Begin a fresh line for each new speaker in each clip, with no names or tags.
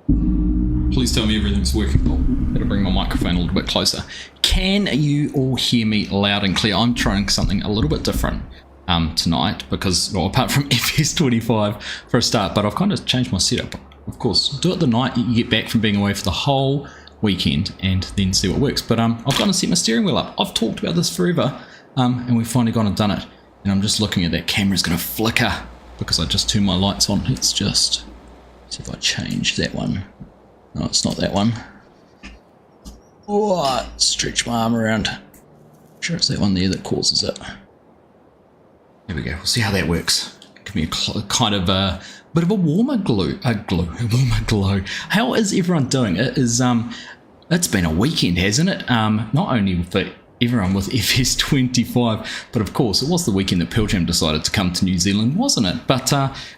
Please tell me everything's working. Oh, gotta bring my microphone a little bit closer. Can you all hear me loud and clear? I'm trying something a little bit different tonight because, well, apart from FS25 for a start, but I've kind of changed my setup. Of course, do it the night you get back from being away for the whole weekend and then see what works. But I've gone and set my steering wheel up. I've talked about this forever, and we've finally gone and done it. And I'm just looking at that camera's going to flicker because I just turned my lights on. Let's just see if I change that one. No, it's not that one. Oh, stretch my arm around. I'm sure it's that one there that causes it. There we go. We'll see how that works. Give me a kind of a bit of a warmer glow. A warmer glow. How is everyone doing? It is. It's been a weekend, hasn't it? Not only for everyone with FS25, but of course it was the weekend that Pearl Jam decided to come to New Zealand, wasn't it? But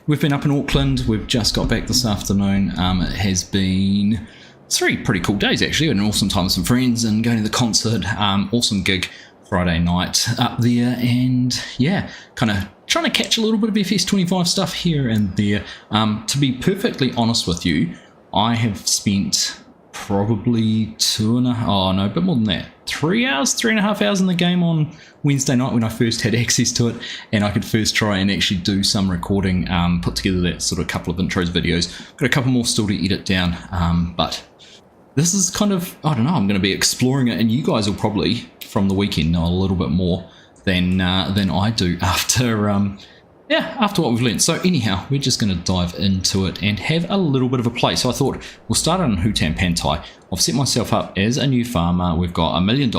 we've been up in Auckland. We've just got back this afternoon. It has been 3 pretty cool days actually. An awesome time with some friends and going to the concert. Awesome gig Friday night up there, and yeah, kind of trying to catch a little bit of FS25 stuff here and there. To be perfectly honest with you, I have spent probably 2.5, a bit more than that, 3.5 hours in the game on Wednesday night when I first had access to it, and I could first try and actually do some recording, put together that sort of couple of intros videos. Got a couple more still to edit down, but this is kind of, I don't know, I'm going to be exploring it, and you guys will probably from the weekend know a little bit more than I do after what we've learned. So anyhow, we're just going to dive into it and have a little bit of a play. So I thought we'll start on Hutan Pantai. I've set myself up as a new farmer. We've got $1 million.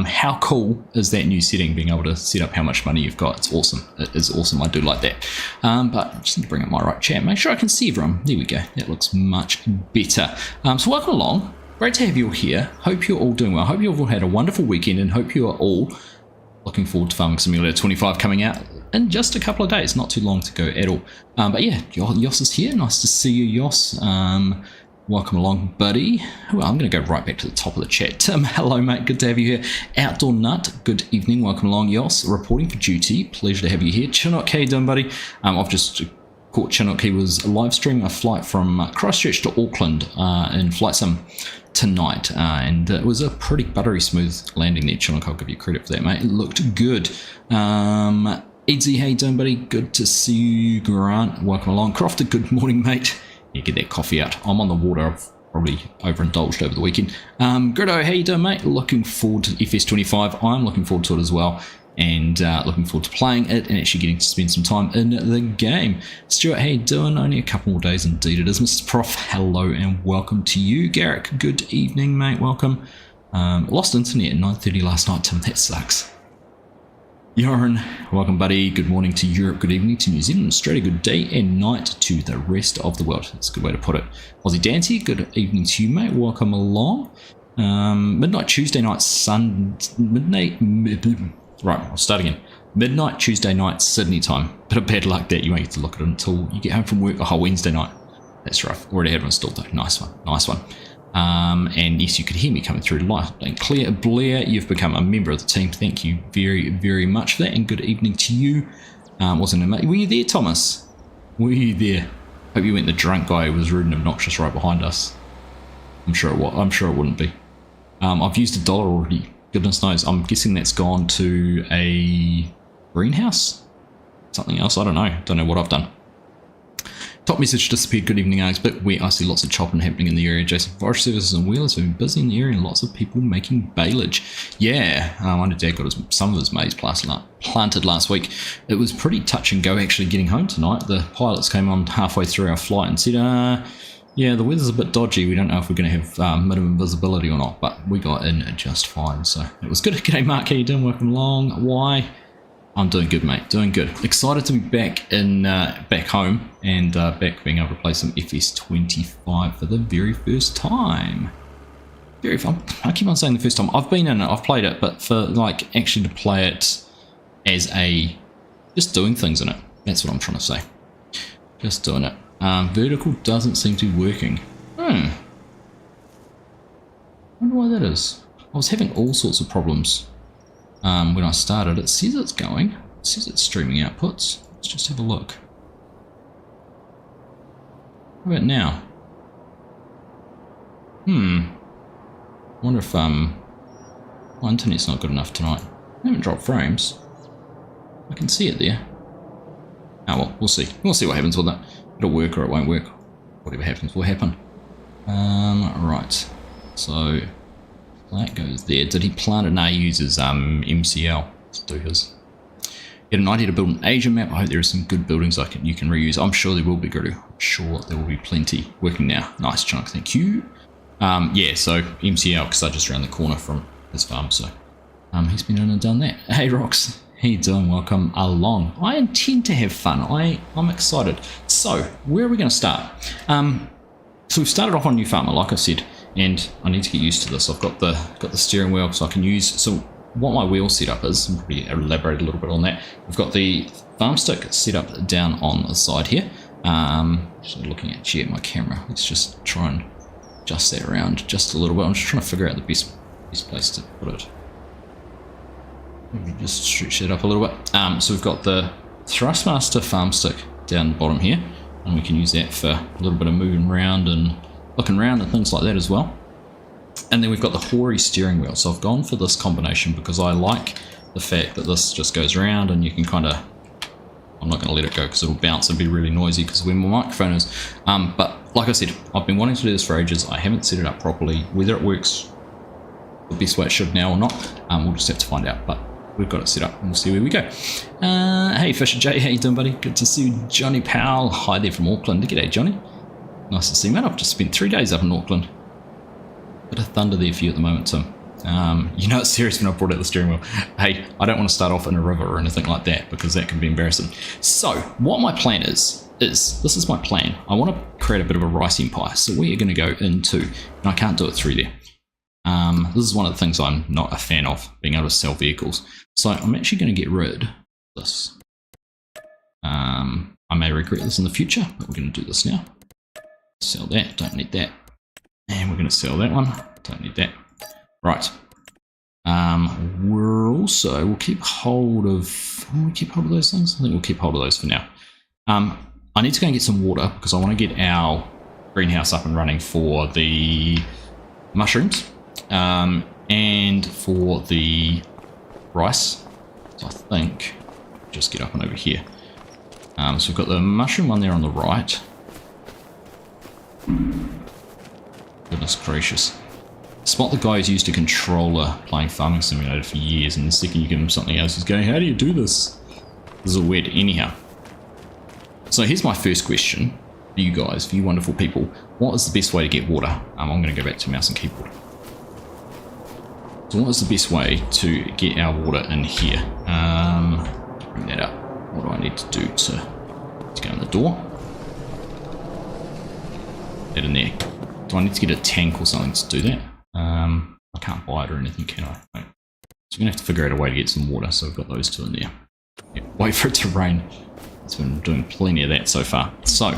How cool is that new setting, being able to set up how much money you've got? It's awesome. It is awesome. I do like that. But I just need to bring up my right chat, make sure I can see everyone. There we go. That looks much better. So welcome along. Great to have you all here. Hope you're all doing well. Hope you've all had a wonderful weekend, and hope you are all looking forward to Farming Simulator 25 coming out in just a couple of days. Not too long to go at all. But yeah, Yoss is here. Nice to see you, Yoss. Welcome along, buddy. Well, I'm going to go right back to the top of the chat. Tim, hello, mate. Good to have you here. Outdoor Nut, good evening. Welcome along, Yoss. Reporting for duty. Pleasure to have you here. Chinook, how you doing, buddy? I've just caught Chinook. He was live streaming a flight from Christchurch to Auckland in Flight Sim tonight, and it was a pretty buttery smooth landing there, Chinook. I'll give you credit for that, mate. It looked good. Edsy, how you doing, buddy? Good to see you. Grant, welcome along. Crofter, good morning, mate. Yeah, get that coffee out. I'm on the water. I've probably overindulged over the weekend. Grito, how you doing, mate? Looking forward to FS25. I'm looking forward to it as well, and looking forward to playing it and actually getting to spend some time in the game. Stuart, how you doing? Only a couple more days indeed it is. Mrs. Prof, hello and welcome to you. Garrick, good evening, mate. Welcome. Lost internet at 9:30 last night, Tim. That sucks. Joran, welcome, buddy. Good morning to Europe. Good evening to New Zealand, Australia. Good day and night to the rest of the world. That's a good way to put it. Aussie Dancy, good evening to you, mate. Welcome along. Midnight Tuesday night, Right, I'll start again. Midnight Tuesday night, Sydney time. Bit of bad luck that you won't get to look at it until you get home from work. Oh, Wednesday night. That's rough. Already had one installed though. Nice one. Nice one. And yes, you could hear me coming through light and clear. Blair, you've become a member of the team. Thank you very, very much for that. And good evening to you. Wasn't it? Were you there, Thomas? Were you there? Hope you weren't the drunk guy who was rude and obnoxious right behind us. I'm sure it was. I'm sure it wouldn't be. I've used $1 already. Goodness knows. I'm guessing that's gone to a greenhouse? Something else? I don't know. Don't know what I've done. Top message disappeared. Good evening, Alex. But where I see lots of chopping happening in the area. Jason, forest services and wheelers have been busy in the area and lots of people making baleage. Yeah, I know Dad got some of his maize planted last week. It was pretty touch and go actually getting home tonight. The pilots came on halfway through our flight and said, yeah, the weather's a bit dodgy. We don't know if we're going to have minimum visibility or not, but we got in just fine. So it was good. G'day, Mark. How you doing? Welcome along. Why? I'm doing good, mate. Doing good. Excited to be back back home and back being able to play some FS25 for the very first time. Very fun. I keep on saying the first time. I've been in it. I've played it, but for like actually to play it as a just doing things in it. That's what I'm trying to say. Just doing it. Vertical doesn't seem to be working. I wonder why that is. I was having all sorts of problems when I started. It says it's going. It says it's streaming outputs. Let's just have a look. How about now? Wonder if my internet's not good enough tonight. I haven't dropped frames. I can see it there. Oh well, we'll see. We'll see what happens with it. It'll work or it won't work. Whatever happens will happen. Right. So that goes there. Did he plant it? No, he uses MCL to do his. Get an idea to build an Asian map. I hope there are some good buildings you can reuse. I'm sure there will be, Guru. I'm sure there will be plenty. Working now. Nice chunk, thank you. Yeah, so MCL, because I just around the corner from his farm, so he's been in and done that. Hey Rox, how you doing? Welcome along. I intend to have fun. I'm excited. So where are we going to start? So we've started off on new farmer, like I said, and I need to get used to this. I've got the steering wheel, so I can use. So what my wheel setup is, I'll probably elaborate a little bit on that. We've got the farm stick set up down on the side here. Just looking at my camera. Let's just try and adjust that around just a little bit. I'm just trying to figure out the best place to put it. Let me just stretch that up a little bit. So we've got the Thrustmaster farm stick down the bottom here, and we can use that for a little bit of moving around and looking around and things like that as well. And then we've got the Hori steering wheel. So I've gone for this combination because I like the fact that this just goes around and you can kind of, I'm not going to let it go because it'll bounce and be really noisy because where my microphone is. But like I said, I've been wanting to do this for ages. I haven't set it up properly. Whether it works the best way it should now or not, we'll just have to find out. But we've got it set up and we'll see where we go. Hey Fisher J, how you doing, buddy? Good to see you. Johnny Powell, hi there from Auckland. G'day Johnny. Nice to see you, man. I've just spent 3 days up in Auckland. Bit of thunder there for you at the moment, Tim. You know it's serious when I brought out the steering wheel. Hey, I don't want to start off in a river or anything like that because that can be embarrassing. So what my plan is this is my plan. I want to create a bit of a rice empire. So we are going to go into, and I can't do it through there. This is one of the things I'm not a fan of, being able to sell vehicles. So I'm actually going to get rid of this. I may regret this in the future, but we're going to do this now. Sell that, don't need that. And we're going to sell that one, don't need that. Right. We'll keep hold of, will we keep hold of those things? I think we'll keep hold of those for now. I need to go and get some water because I want to get our greenhouse up and running for the mushrooms and for the rice. So I think just get up and over here. So we've got the mushroom one there on the right. Goodness gracious. Spot the guy who's used a controller playing Farming Simulator for years, and the second you give him something else, he's going, how do you do this? This is all weird. Anyhow. So here's my first question for you guys, for you wonderful people. What is the best way to get water? I'm going to go back to mouse and keyboard. So what is the best way to get our water in here? Bring that up. What do I need to do to go in the door? That in there. Do I need to get a tank or something to do that? I can't buy it or anything, can I? No. So we're going to have to figure out a way to get some water, so we've got those two in there. Yeah, wait for it to rain. It's been doing plenty of that so far. So,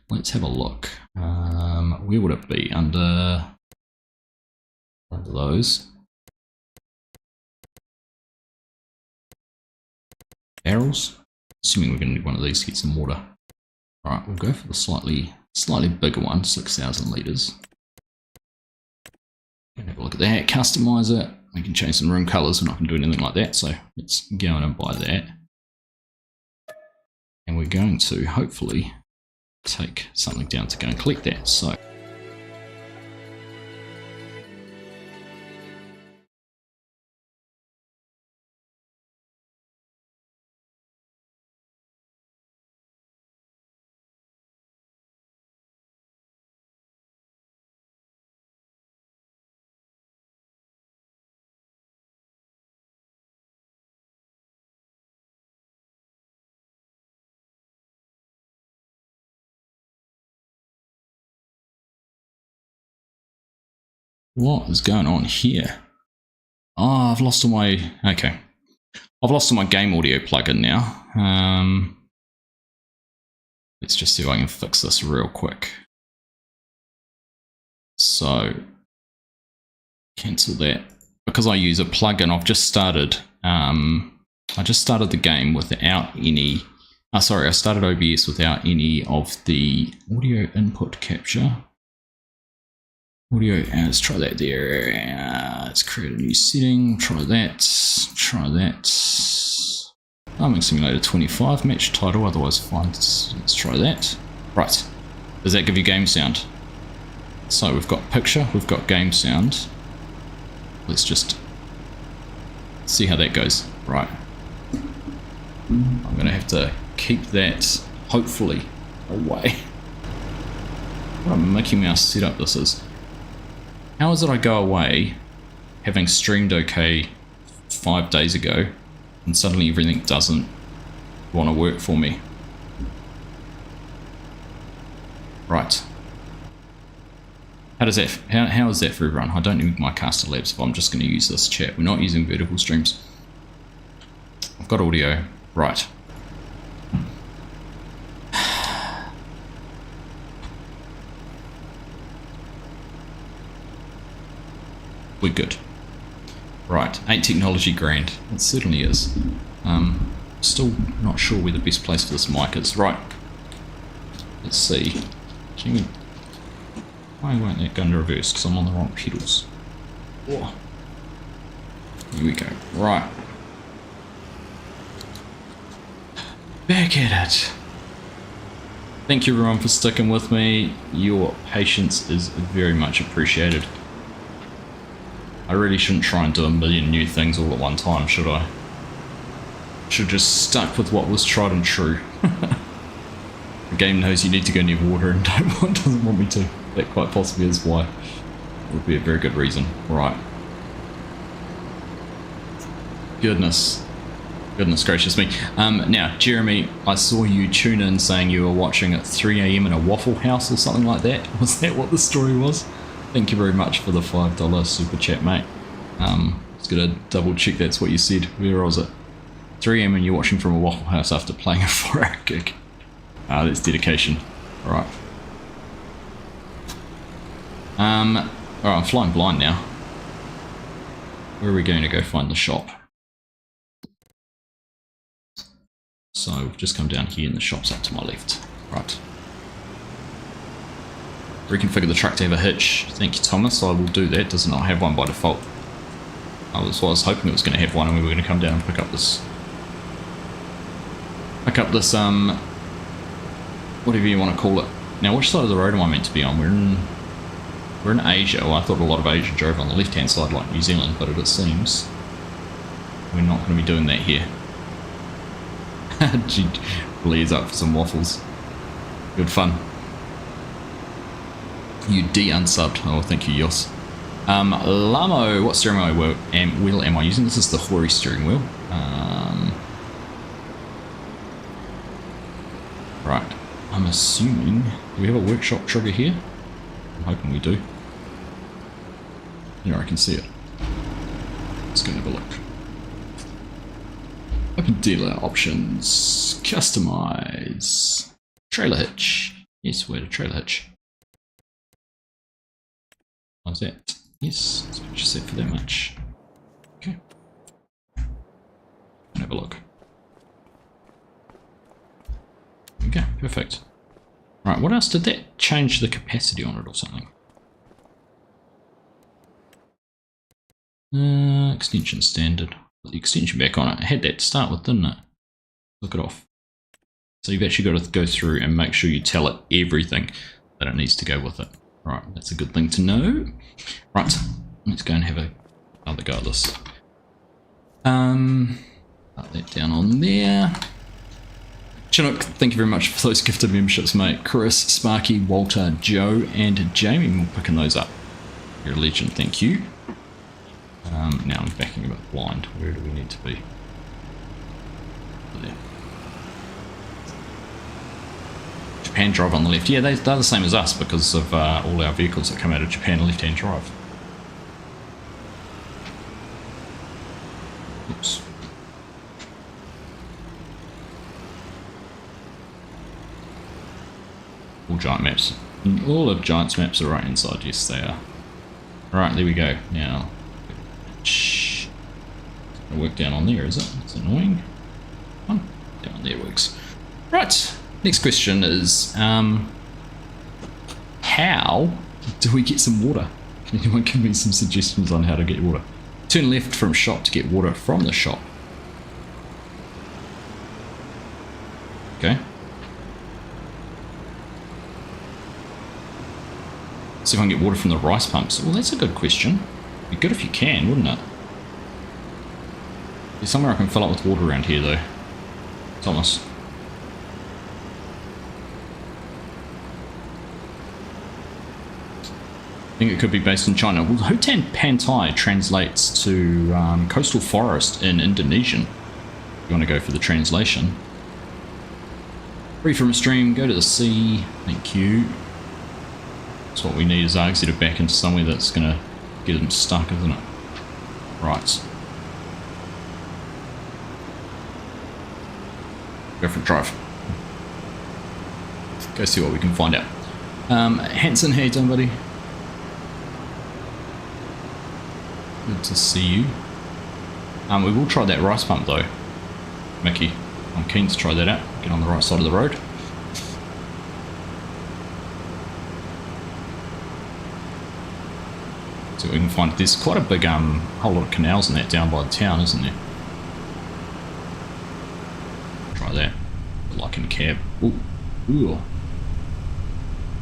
let's have a look. Where would it be? Under those. Barrels? Assuming we're going to need one of these to get some water. Alright, we'll go for the slightly bigger one, 6,000 litres. Have a look at that, customize it. We can change some room colours, we're not going to do anything like that, so let's go in and buy that. And we're going to hopefully take something down to go and collect that. So what is going on here? Oh, I've lost all my... Okay. I've lost all my game audio plugin now. Let's just see if I can fix this real quick. So, cancel that. Because I use a plugin, I've just started... I just started the game without any... I started OBS without any of the audio input capture. Audio, let's try that there. Let's create a new setting. Try that. Try that. Farming Simulator 25, match title, otherwise fine. Let's try that. Right. Does that give you game sound? So we've got picture, we've got game sound. Let's just see how that goes. Right. I'm going to have to keep that, hopefully, away. What a Mickey Mouse setup this is. How is it I go away, having streamed okay 5 days ago, and suddenly everything doesn't want to work for me? Right. How is that for everyone? I don't need my caster labs if I'm just going to use this chat. We're not using vertical streams. I've got audio. Right. We're good. Right, ain't technology grand? It certainly is. Still not sure where the best place for this mic is. Right. Let's see. Why won't that go into reverse? Because I'm on the wrong pedals. Whoa. Here we go. Right. Back at it. Thank you everyone for sticking with me. Your patience is very much appreciated. I really shouldn't try and do a million new things all at one time, should I? Should have just stuck with what was tried and true. The game knows you need to go near water and doesn't want me to. That quite possibly is why. It would be a very good reason. Right. Goodness gracious me. Now, Jeremy, I saw you tune in saying you were watching at 3 AM in a Waffle House or something like that. Was that what the story was? Thank you very much for the $5 super chat, mate. Just gonna double check that's what you said. Where was it? 3 AM and you're watching from a Waffle House after playing a 4-hour gig. That's dedication. Alright. Alright, I'm flying blind now. Where are we going to go find the shop? So we've just come down here and the shop's up to my left. Right. Reconfigure the truck to have a hitch. Thank you, Thomas. I will do that. Does not have one by default. I was hoping it was going to have one, and we were going to come down and pick up this, whatever you want to call it. Now, which side of the road am I meant to be on? We're in Asia. Well, I thought a lot of Asia drove on the left-hand side like New Zealand, but it seems we're not going to be doing that here. Gee, Lee's up for some waffles. Good fun. You de-unsubbed. Oh, thank you, Yos. Lamo, what steering wheel am I using? This is the Hori steering wheel. Right. I'm assuming... Do we have a workshop trigger here? I'm hoping we do. Here, I can see it. Let's go and have a look. Open dealer options. Customize. Trailer hitch. Yes, where to trailer hitch. How's that? Yes, let's purchase that for that much. Okay. And have a look. Okay, perfect. Right, what else? Did that change the capacity on it or something? Extension standard. Put the extension back on it. I had that to start with, didn't it? Look it off. So you've actually got to go through and make sure you tell it everything that it needs to go with it. Right, that's a good thing to know. Right, let's go and have another go at this. Put that down on there. Chinook, thank you very much for those gifted memberships, mate. Chris, Sparky, Walter, Joe, and Jamie will picking those up. You're a legend, thank you. Now I'm backing a bit blind. Where do we need to be? There. Japan drive on the left. Yeah, they're the same as us because of all our vehicles that come out of Japan left-hand drive. Oops. All giant maps. All of Giant's maps are right inside. Yes, they are. Right, there we go. Now, shh. It'll work down on there, is it? It's annoying. Oh, down there works. Right. Next question is, how Do we get some water? Can anyone give me some suggestions on how to get water? Turn left from shop to get water from the shop. Okay. See if I can get water from the rice pumps. Well, that's a good question. Be good if you can, wouldn't it? There's somewhere I can fill up with water around here, though. Thomas. I think it could be based in China. Well, Hutan Pantai translates to coastal forest in Indonesian. If you want to go for the translation. Free from a stream, go to the sea. Thank you. That's what we need is Args to get back into somewhere that's going to get them stuck, isn't it? Right. Go for a drive. Go see what we can find out. Hanson, how you doing, buddy? Good to see you. We will try that rice pump though, Mickey. I'm keen to try that out. Get on the right side of the road. See what we can find. There's quite a big whole lot of canals in that down by the town, isn't there? Try that. Like in a cab. Ooh.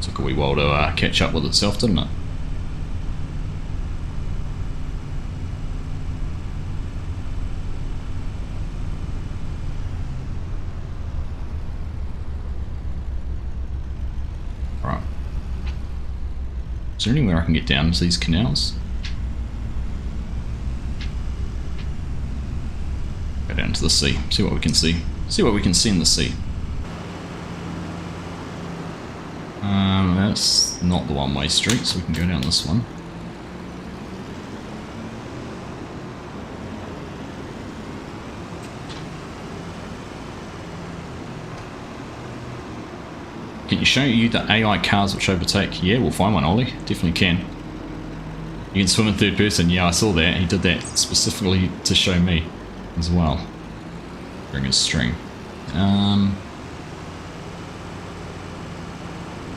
Took a wee while to catch up with itself, didn't it? Is there anywhere I can get down to these canals? Go down to the sea, see what we can see. See what we can see in the sea. That's not the one-way street, so we can go down this one. Can you show you the AI cars which overtake? Yeah, we'll find one, Ollie. Definitely can. You can swim in third person. Yeah, I saw that. He did that specifically to show me as well. Bring his string. I'm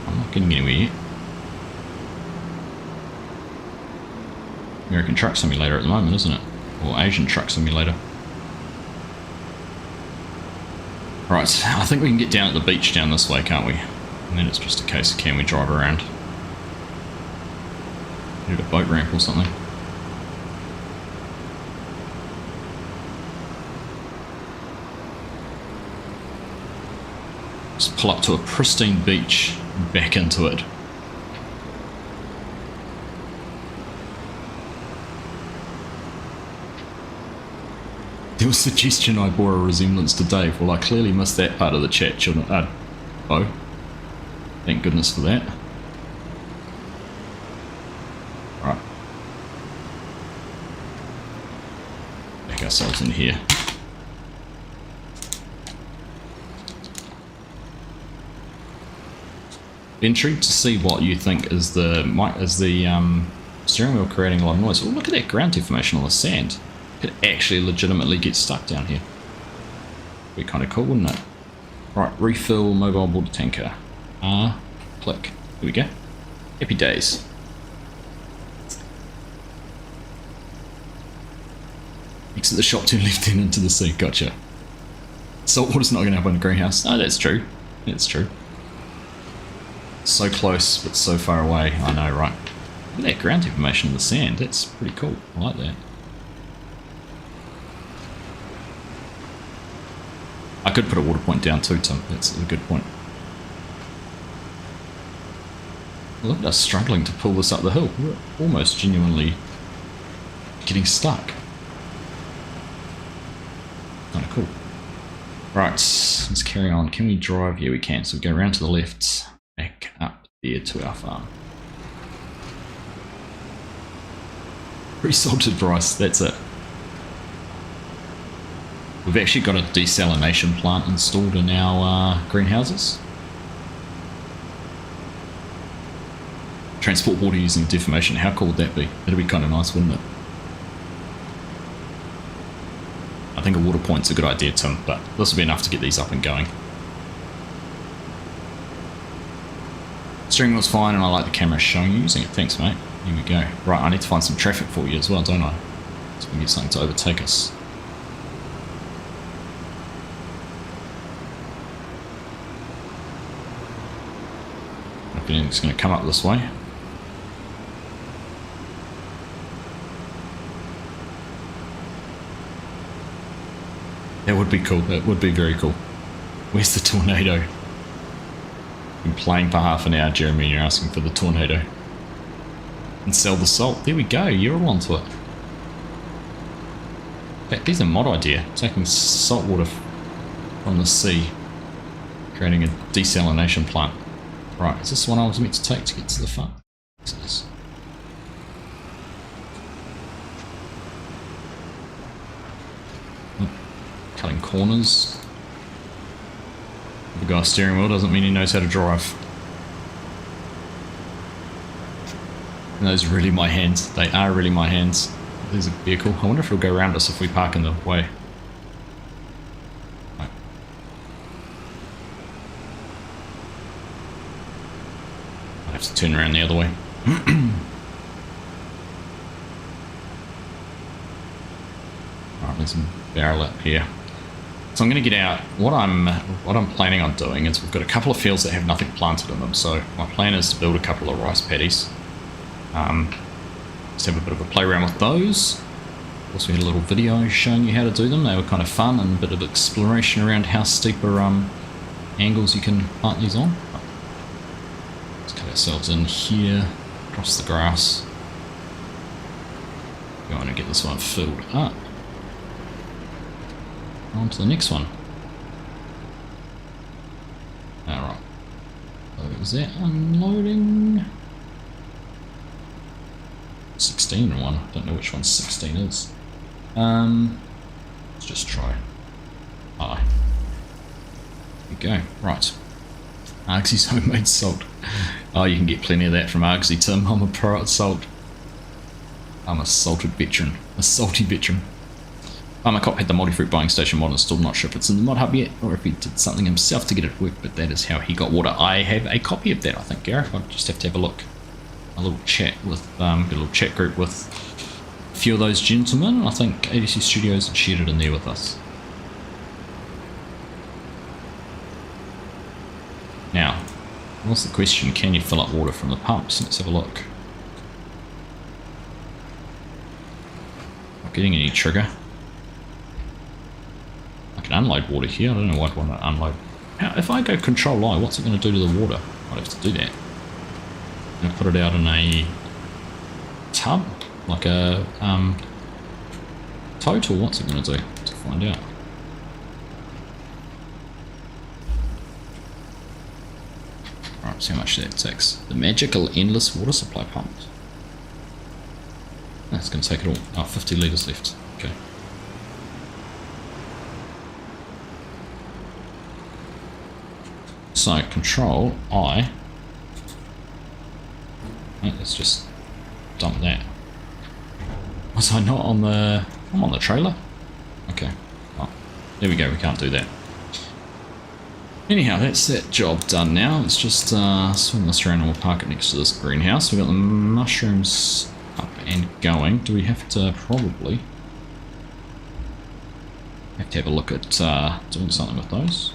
not getting anywhere yet. American Truck Simulator at the moment, isn't it? Or Asian Truck Simulator. Right, I think we can get down at the beach down this way, can't we? And then it's just a case of can we drive around? Hit a boat ramp or something. Just pull up to a pristine beach and back into it. There was a suggestion I bore a resemblance to Dave. Well, I clearly missed that part of the chat, shouldn't I? Oh. Thank goodness for that. Right. Back ourselves in here. Intrigued to see what you think is the steering wheel creating a lot of noise. Oh, look at that ground deformation on the sand. Could actually legitimately get stuck down here. Be kind of cool, wouldn't it? Right, refill mobile water tanker. Click. Here we go. Happy days. Exit the shop, turn left and into the sea. Gotcha. Salt water's not going to happen in a greenhouse. No, that's true. That's true. So close, but so far away. I know, right? Look at that ground deformation in the sand. That's pretty cool. I like that. I could put a water point down too, Tim. That's a good point. Look at us struggling to pull this up the hill. We're almost genuinely getting stuck. Kind of cool. Right, let's carry on. Can we drive? Yeah, we can. So we go around to the left, back up there to our farm. Pre-salted rice, that's it. We've actually got a desalination plant installed in our greenhouses. Transport water using deformation. How cool would that be? That'd be kind of nice, wouldn't it? I think a water point's a good idea, Tim, but this will be enough to get these up and going. Steering wheel's fine, and I like the camera showing you using it. Thanks, mate. Here we go. Right, I need to find some traffic for you as well, don't I? So we can get something to overtake us. I think it's going to come up this way. That would be cool. That would be very cool. Where's the tornado? Been playing for half an hour, Jeremy, and you're asking for the tornado. And sell the salt. There we go. You're all onto it. In fact, there's a mod idea. Taking salt water from the sea, creating a desalination plant. Right, is this the one I was meant to take to get to the farm? Yes, it is. Cutting corners. The guy's steering wheel doesn't mean he knows how to drive. And those are really my hands. They are really my hands. There's a vehicle. I wonder if it'll go around us if we park in the way. Right. I have to turn around the other way. Alright, there's a barrel up here. So I'm going to get out. What I'm planning on doing is we've got a couple of fields that have nothing planted in them. So my plan is to build a couple of rice paddies. Just have a bit of a play around with those. Also, we had a little video showing you how to do them. They were kind of fun and a bit of exploration around how steeper angles you can plant these on. Let's cut ourselves in here, across the grass. Going to get this one filled up. On to the next one. Alright. So is that unloading? 16 and one. I don't know which one 16 is. Let's just try I. There we go. Right. Argsy's homemade salt. Oh, you can get plenty of that from Argsy, Tim. I'm a pro at salt. I'm a salted veteran. A salty veteran. My cop had the multi-fruit buying station mod installed. Not sure if it's in the mod hub yet or if he did something himself to get it to work, but that is how he got water. I have a copy of that, I think, Gareth. I'll just have to have a look. A little chat with, a little chat group with a few of those gentlemen. I think ADC Studios had shared it in there with us. Now, what's the question? Can you fill up water from the pumps? Let's have a look. Not getting any trigger. I can unload water here. I don't know why I'd want to unload. Now, if I go Control I, what's it going to do to the water? I'd have to do that. And put it out in a tub, like a tote, or what's it going to do? To find out. Alright, see how much that takes. The magical endless water supply pump. That's going to take it all. Oh, 50 litres left. Okay. So, Control I. Let's just dump that. Was I not on the... I'm on the trailer? Okay. Oh, there we go, we can't do that. Anyhow, that's that job done now. Let's just swing this around and we'll park it next to this greenhouse. We've got the mushrooms up and going. Do we have to probably... have a look at doing something with those?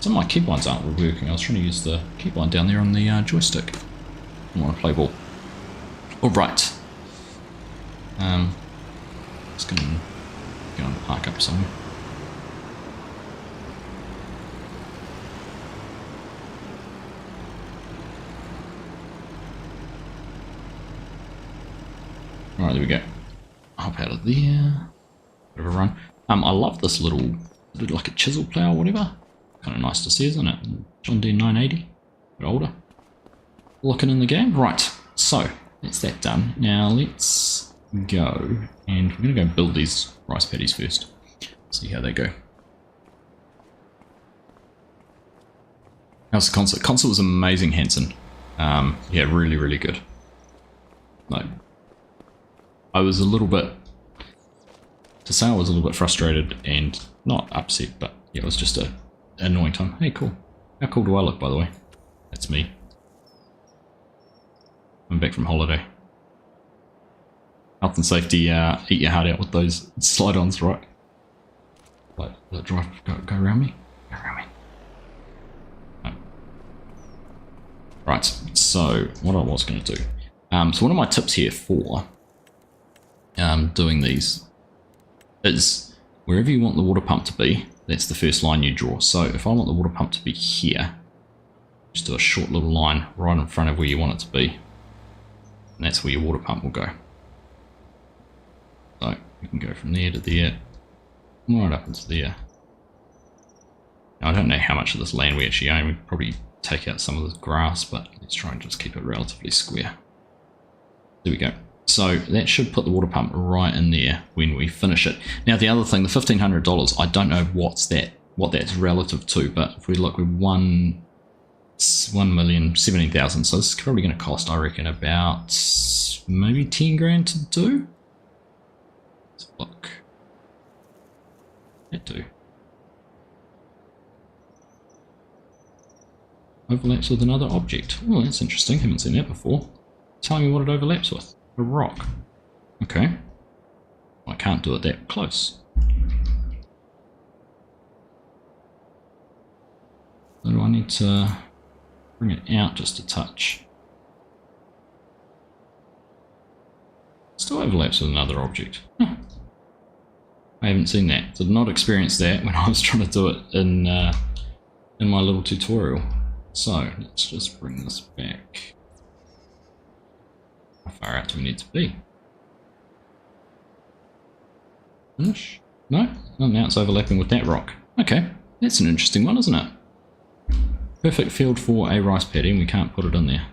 Some of my keybinds aren't working. I was trying to use the keybind down there on the joystick. I want to play ball. Alright. Just going to go and park up somewhere. Alright, there we go. Hop out of there. Bit of a run. I love this little, like a chisel plow or whatever. Kind of nice to see, isn't it? John Deere 980. A bit older. Looking in the game. Right, so that's that done. Now let's go, and we're going to go build these rice paddies first. See how they go. How's the concert? Concert was amazing, Hanson. Yeah, really, really good. Like, I was a little bit, to say I was a little bit frustrated and not upset, but yeah, it was just a annoying time. Hey, cool. How cool do I look, by the way? That's me. I'm back from holiday. Health and safety, eat your heart out with those slide-ons, right? Let drive go around me. Go around me. No. Right, so what I was going to do. So one of my tips here for doing these is wherever you want the water pump to be, that's the first line you draw. So if I want the water pump to be here, just do a short little line right in front of where you want it to be. And that's where your water pump will go. So you can go from there to there, right up into there. Now, I don't know how much of this land we actually own. We'd probably take out some of the grass, but let's try and just keep it relatively square. There we go. So that should put the water pump right in there when we finish it. Now the other thing, the $1,500, I don't know what that's relative to, but if we look, we're 1,017,000. So this is probably going to cost, I reckon, about maybe 10 grand to do. Let's look. That do. Overlaps with another object. Oh, that's interesting. Haven't seen that before. Tell me what it overlaps with. A rock. Okay. I can't do it that close. So do I need to bring it out just a touch? Still overlaps with another object. Huh. I haven't seen that. Did not experience that when I was trying to do it in my little tutorial. So let's just bring this back. How far out do we need to be? Finish? No? Oh, now it's overlapping with that rock. Okay, that's an interesting one, isn't it? Perfect field for a rice paddy, and we can't put it in there.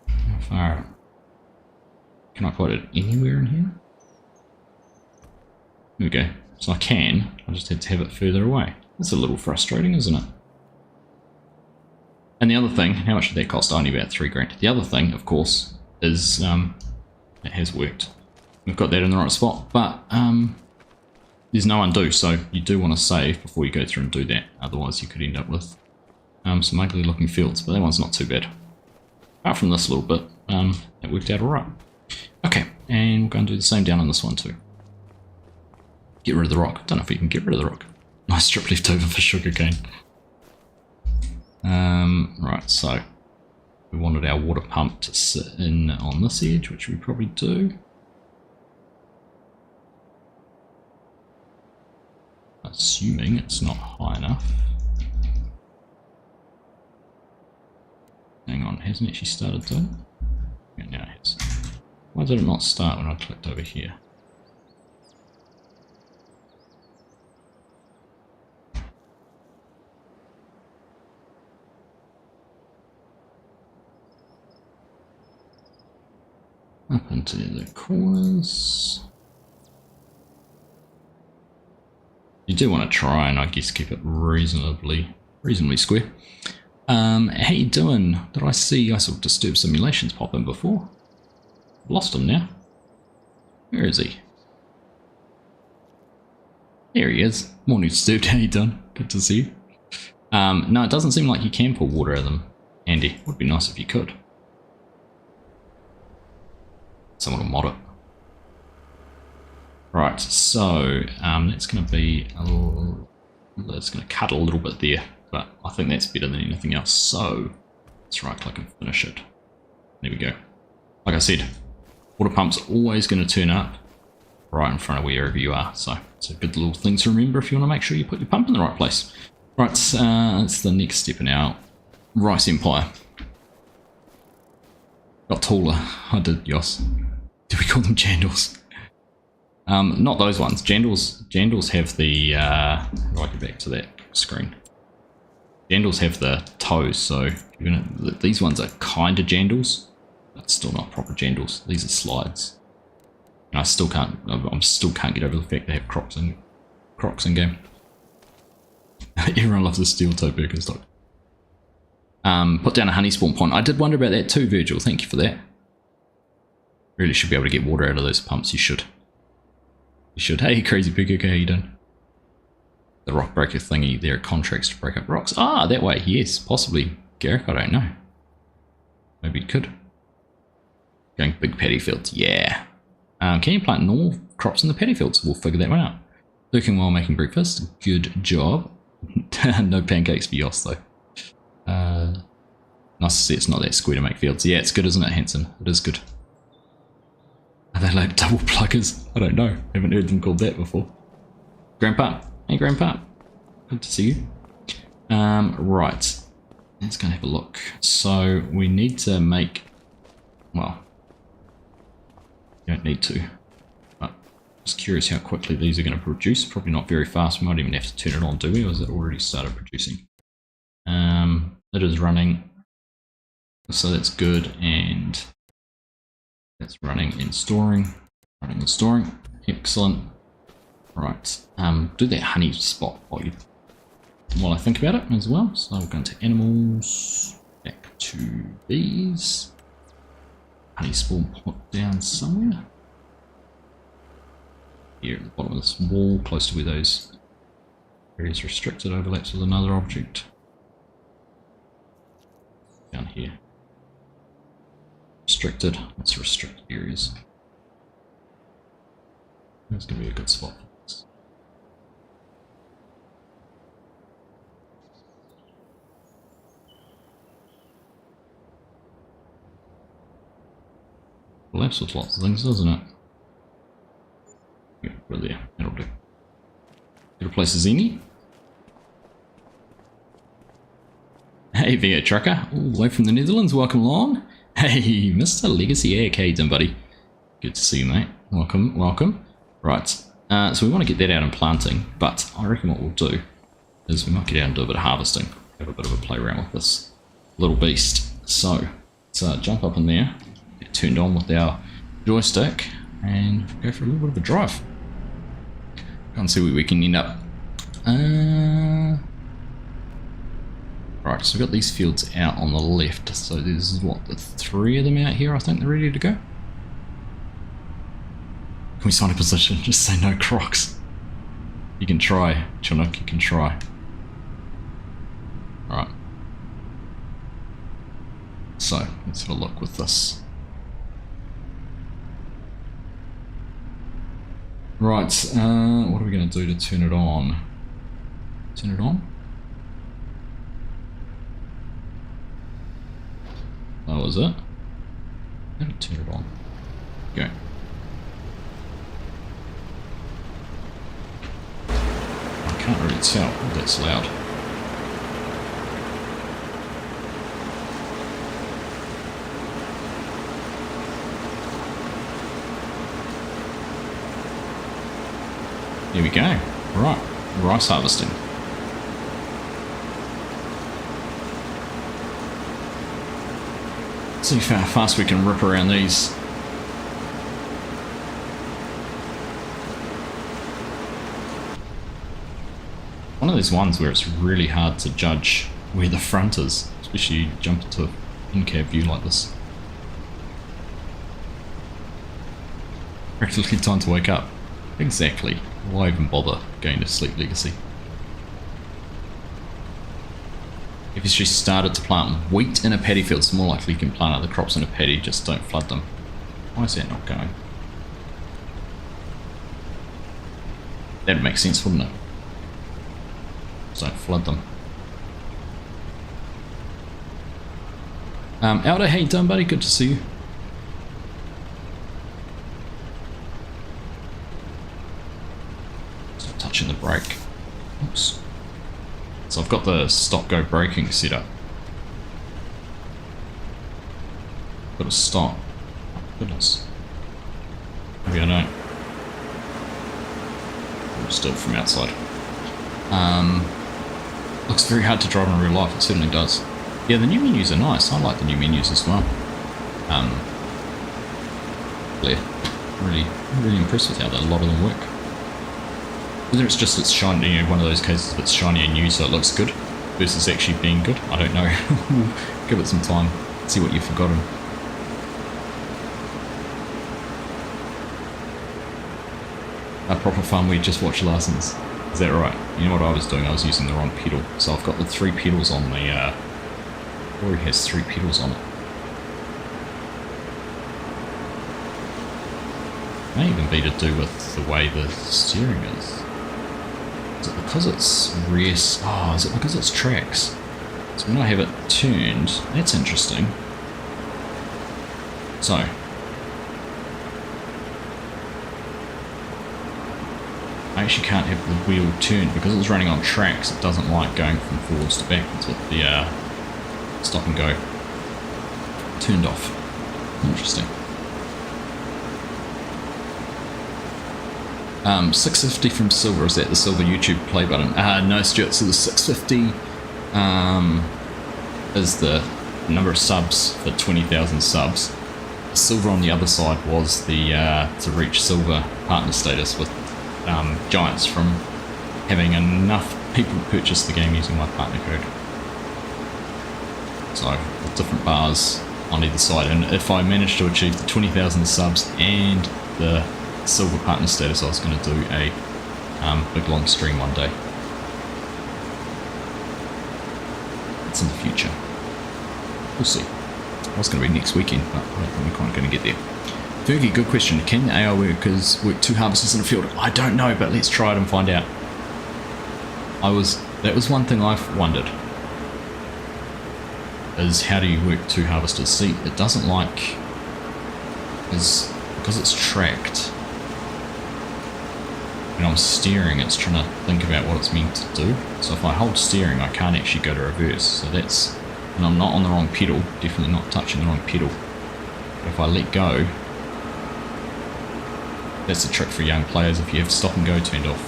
How far? Can I put it anywhere in here? There we go. So I can, I just had to have it further away. That's a little frustrating, isn't it? And the other thing, how much did that cost? Only about 3 grand. The other thing, of course, is it has worked. We've got that in the right spot, but there's no undo, so you do want to save before you go through and do that. Otherwise you could end up with some ugly looking fields, but that one's not too bad. Apart from this little bit, it worked out alright. Okay, and we'll go and do the same down on this one too. Get rid of the rock. Don't know if you can get rid of the rock. Nice strip left over for sugarcane. Right, so we wanted our water pump to sit in on this edge, which we probably do. Assuming it's not high enough. Hang on, hasn't it actually started doing it? Yeah, now it has. Why did it not start when I clicked over here? Up into the corners. You do want to try and I guess keep it reasonably square. How you doing? Did I see I saw Disturb Simulations pop in before? Lost him now. Where is he? There he is. Morning Disturbed, how you doing? Good to see you. No, it doesn't seem like you can pull water out of them, Andy. Would be nice if you could. Someone will mod it. Right, so that's going to be it's going to cut a little bit there, but I think that's better than anything else. So let's right click and finish it. There we go. Like I said, water pump's always going to turn up right in front of wherever you are. So it's a good little thing to remember if you want to make sure you put your pump in the right place. Right, that's the next step in our rice empire. Got taller. I did, Yos. Do we call them jandals? Not those ones. Jandals have the how do I get back to that screen? Jandals have the toes, so these ones are kind of jandals, but still not proper jandals. These are slides. And I still can't get over the fact they have Crocs in game. Everyone loves the steel toe burger stock. Put down a honey spawn point. I did wonder about that too, Virgil. Thank you for that. Really should be able to get water out of those pumps. You should. You should. Hey, Crazy Pukuk, how you doing? The rock breaker thingy, there are contracts to break up rocks. Ah, that way, yes, possibly. Garrick, I don't know. Maybe it could. Going big paddy fields, yeah. Can you plant normal crops in the paddy fields? We'll figure that one out. Lurking while making breakfast, good job. No pancakes for Yoss though. Nice to see it's not that square to make fields. Yeah, it's good, isn't it, Hanson? It is good. Are they like double pluggers? I don't know. Haven't heard them called that before. Grandpa. Hey, Grandpa. Good to see you. Right. Let's go and have a look. So we need to make... Well, you don't need to. But just curious how quickly these are going to produce. Probably not very fast. We might even have to turn it on, do we? Or has it already started producing? It is running. So that's good, and that's running and storing. Running and storing. Excellent. Right. Do that honey spot while I think about it as well. So we're going to animals. Back to bees. Honey spawn put down somewhere. Here at the bottom of this wall, close to where those areas restricted overlaps with another object. Down here. Restricted. Let's restrict areas. That's going to be a good spot for this. Collapse with lots of things, doesn't it? Yeah, right there. That'll do. Get a place a Zeni. Hey, VO Trucker. All the way from the Netherlands. Welcome along. Hey, Mr. Legacy AK, how you doing, buddy? Good to see you, mate. Welcome, welcome. Right. So we want to get that out and planting, but I reckon what we'll do is we might get out and do a bit of harvesting. Have a bit of a play around with this little beast. So let's jump up in there, get turned on with our joystick, and go for a little bit of a drive. Go and see where we can end up. Right, so we've got these fields out on the left, so there's what, the 3 of them out here, I think they're ready to go. Can we sign a position? Just say no crocs. You can try, Chinook, you can try. Alright. So, let's have a look with this. Right, what are we going to do to turn it on? Turn it on? Oh, is it? How do I turn it on? Go. I can't really tell. Oh, that's loud. Here we go. Right, rice harvesting. See how fast we can rip around these. One of those ones where it's really hard to judge where the front is, especially you jump into an in-cab view like this. Practically time to wake up. Exactly. Why even bother going to sleep, Legacy? If you just started to plant wheat in a paddy field, it's more likely you can plant other crops in a paddy, just don't flood them. Why is that not going? That'd make sense, wouldn't it? Just don't flood them. Aldo, how you doing, buddy? Good to see you. Stop touching the brake. Oops. So I've got the stop-go braking set up. Got to stop. Oh, goodness. Maybe I don't. I'll just do it from outside. Looks very hard to drive in real life, it certainly does. Yeah, the new menus are nice. I like the new menus as well. Yeah, really impressed with how a lot of them work. Whether it's just it's shiny, you know, one of those cases that's shiny and new so it looks good, versus actually being good, I don't know. We'll give it some time, see what you've forgotten. a proper farm where you just watch lessons. Is that right? You know what I was doing? I was using the wrong pedal. So I've got the 3 pedals on the, already has 3 pedals on it. May even be to do with the way the steering is. Is it because it's rear? Oh, is it because it's tracks? So when I have it turned, that's interesting. So I actually can't have the wheel turned because it's running on tracks. It doesn't like going from forwards to backwards with the stop and go turned off. Interesting. 650 from Silver, is that the Silver YouTube play button? No, Stuart, so the 650 is the number of subs for 20,000 subs. Silver on the other side was the to reach Silver partner status with Giants from having enough people purchase the game using my partner code. So, with different bars on either side, and if I managed to achieve the 20,000 subs and the Silver partner status, I was going to do a big long stream one day. It's in the future. We'll see. It was going to be next weekend, but I don't think we're quite going to get there. Fergie, good question. Can AI workers work 2 harvesters in a field? I don't know, but let's try it and find out. That was one thing I've wondered. Is how do you work 2 harvesters? See, it doesn't like because it's tracked. When I'm steering, it's trying to think about what it's meant to do. So if I hold steering, I can't actually go to reverse. So that's, and I'm not on the wrong pedal, definitely not touching the wrong pedal. But if I let go, that's the trick for young players. If you have stop and go turned off,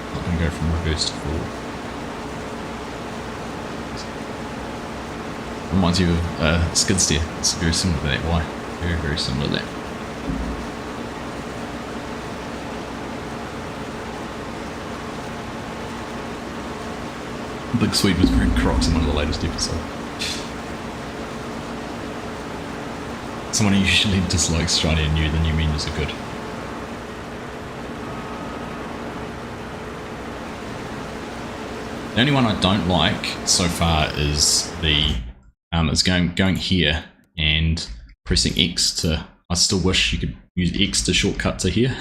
I'm not going to go from reverse to forward. Reminds you of skid steer. It's very similar to that. Why? Very, very similar to that. Big Swede was wearing Crocs in one of the latest episodes. Someone who usually dislikes shiny and new, the new menus are good. The only one I don't like so far is the is going here and pressing X to. I still wish you could use X to shortcut to here.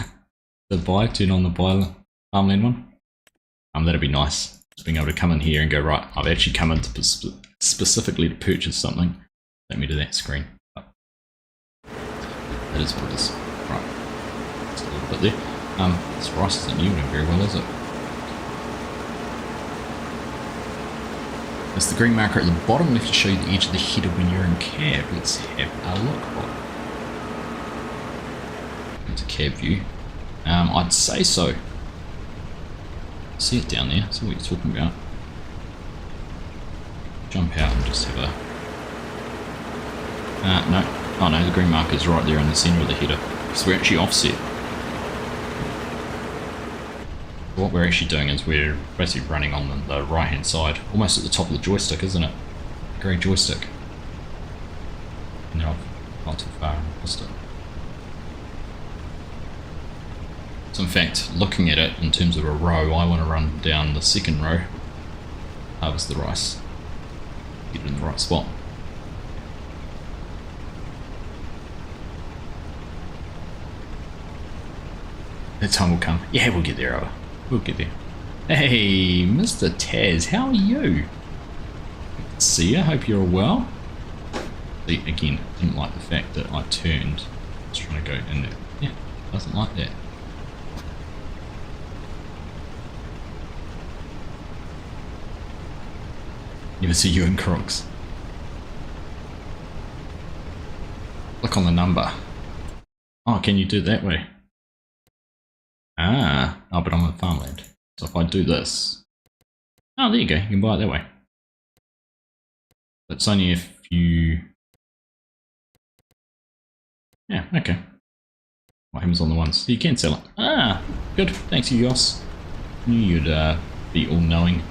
The buy, turn on the buy farmland one. That'd be nice. Just being able to come in here and go, right, I've actually come in to specifically to purchase something. Take me to that screen. But that is what it is. Right. Just a little bit there. This rice isn't yielding very well, is it? It's the green marker at the bottom left to show you the edge of the header when you're in cab. Let's have a look. Into cab view. I'd say so. See it down there, see what you're talking about. Jump out and just have a... no. Oh no, the green marker's right there in the centre of the header. So we're actually offset. What we're actually doing is we're basically running on the right hand side, almost at the top of the joystick, isn't it? The grey joystick. And now I've gone too far and missed it. So in fact, looking at it in terms of a row, I want to run down the second row, harvest the rice, get it in the right spot. That time will come. Yeah, we'll get there, Owen. We'll get there. Hey, Mr. Taz, how are you? Good to see you. Hope you're well. See, again, didn't like the fact that I turned. I was trying to go in there. Yeah, doesn't like that. Never see you in Crocs. Click on the number. Oh, can you do it that way? Ah, oh, but I'm on farmland. So if I do this, oh, there you go. You can buy it that way. That's only if you. Yeah, okay. What happens on the ones? So you can sell it. Ah, good. Thanks, you Yos. Knew you'd be all-knowing.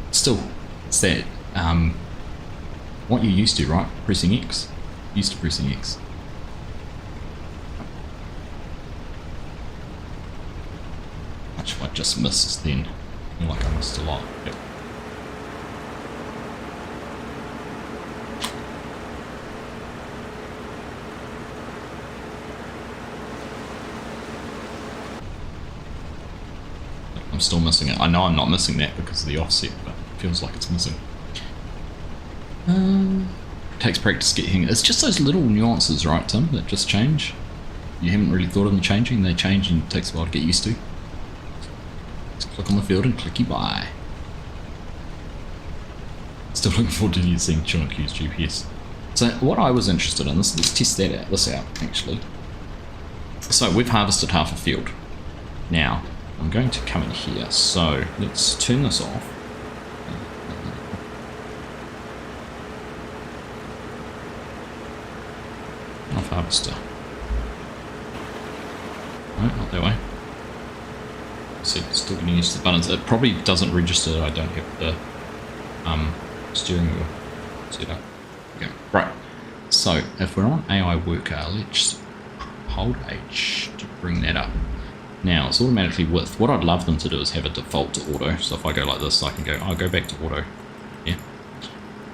Still, it's that what you're used to, right? Pressing X. Used to pressing X. much if I just miss then? I feel like I missed a lot. Yep. I'm still missing it. I know I'm not missing that because of the offset, but it feels like it's missing. It takes practice getting it. It's just those little nuances, right, Tim, that just change. You haven't really thought of them changing. They change and it takes a while to get used to. Just click on the field and clicky buy. Still looking forward to seeing Chinook use GPS. So what I was interested in, let's test this out actually. So we've harvested half a field. Now I'm going to come in here, so let's turn this off. Off harvester. No, not that way. So still going to use the buttons. It probably doesn't register that I don't have the steering wheel set up. Okay, right. So if we're on AI worker, let's hold H to bring that up. Now it's automatically width. What I'd love them to do is have a default to auto. So if I go like this, I can go, I'll go back to auto. Yeah.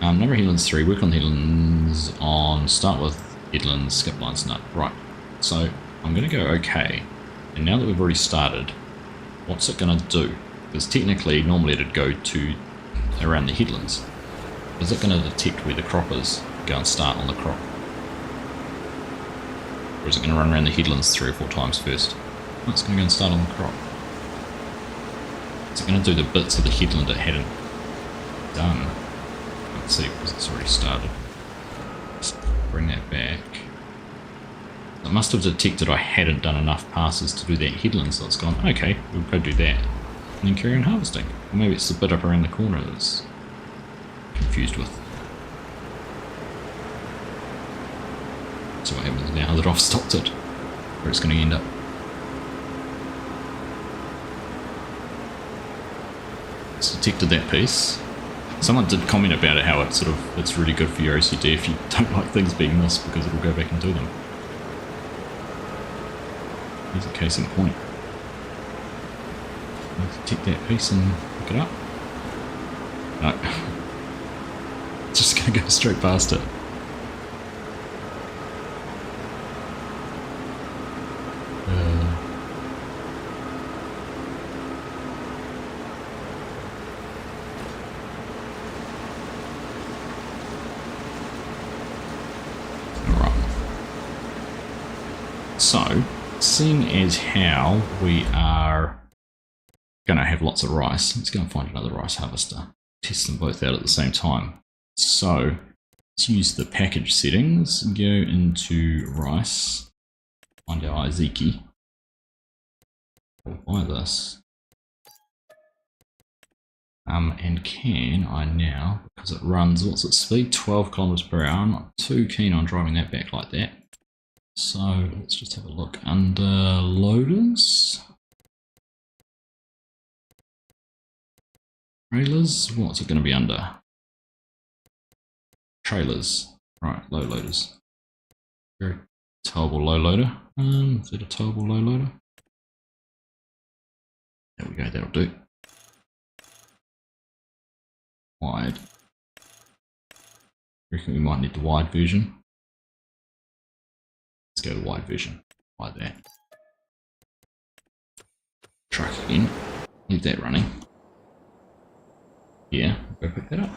Number of headlands 3. Work on headlands on. Start with headlands. Skip lines nut. Right. So I'm going to go OK. And now that we've already started, what's it going to do? Because technically, normally it'd go to around the headlands. Is it going to detect where the crop is? Go and start on the crop. Or is it going to run around the headlands 3 or 4 times first? Oh, it's going to go and start on the crop. Is it going to do the bits of the headland it hadn't done? Let's see, because it's already started. Let's bring that back. It must have detected I hadn't done enough passes to do that headland, so it's gone, okay, we'll go do that. And then carry on harvesting. Or maybe it's the bit up around the corner that's confused with. So what happens now that I've stopped it, where it's going to end up. It's detected that piece. Someone did comment about it, how it's really good for your OCD if you don't like things being missed, because it'll go back and do them. Here's a case in point. Detect that piece and pick it up. No. It's just going to go straight past it. So, seeing as how we are going to have lots of rice, let's go and find another rice harvester. Test them both out at the same time. So, let's use the package settings, go into rice, find our Izeki. We'll buy this. And can I now, because it runs, what's its speed? 12 kilometers per hour. I'm not too keen on driving that back like that. So let's just have a look under loaders. Trailers, what's it going to be under? Trailers, right, low loaders. Very towable low loader. Is it a towable low loader? There we go, that'll do. Wide. I reckon we might need the wide version. Let's go to wide version, like that. Truck again, leave that running. Yeah, go pick that up.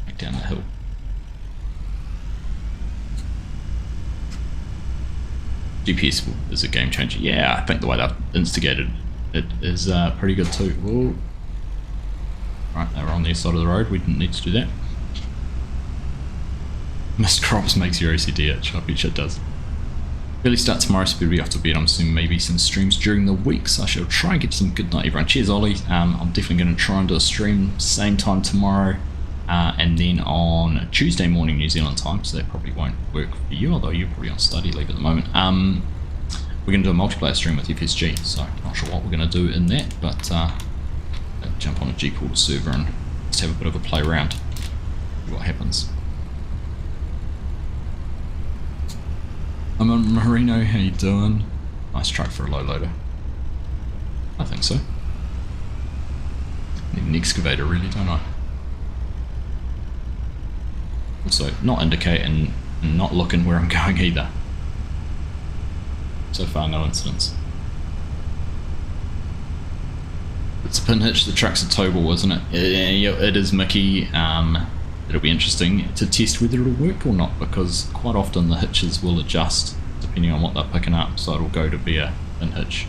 Back down the hill. GPS is a game changer. Yeah, I think the way they've instigated it is pretty good too. Whoa. Right, they were on their side of the road, we didn't need to do that. Missed crops makes your OCD itch, I bet it does. Early start tomorrow, so we'll be off to bed. I'm assuming maybe some streams during the week, so I shall try and get some good night everyone. Cheers Ollie, I'm definitely going to try and do a stream same time tomorrow, and then on Tuesday morning New Zealand time, so that probably won't work for you, although you're probably on study leave at the moment. We're going to do a multiplayer stream with FSG, so not sure what we're going to do in that, but jump on a G-Port server and just have a bit of a play around, see what happens. I'm on Marino, how you doing? Nice truck for a low loader. I think so. Need an excavator really, don't I? Also, not indicating and not looking where I'm going either. So far, no incidents. It's a pin hitch, the truck's a towable, isn't it? Yeah, it is, Mickey. It'll be interesting to test whether it'll work or not, because quite often the hitches will adjust depending on what they're picking up, so it'll go to be a pin hitch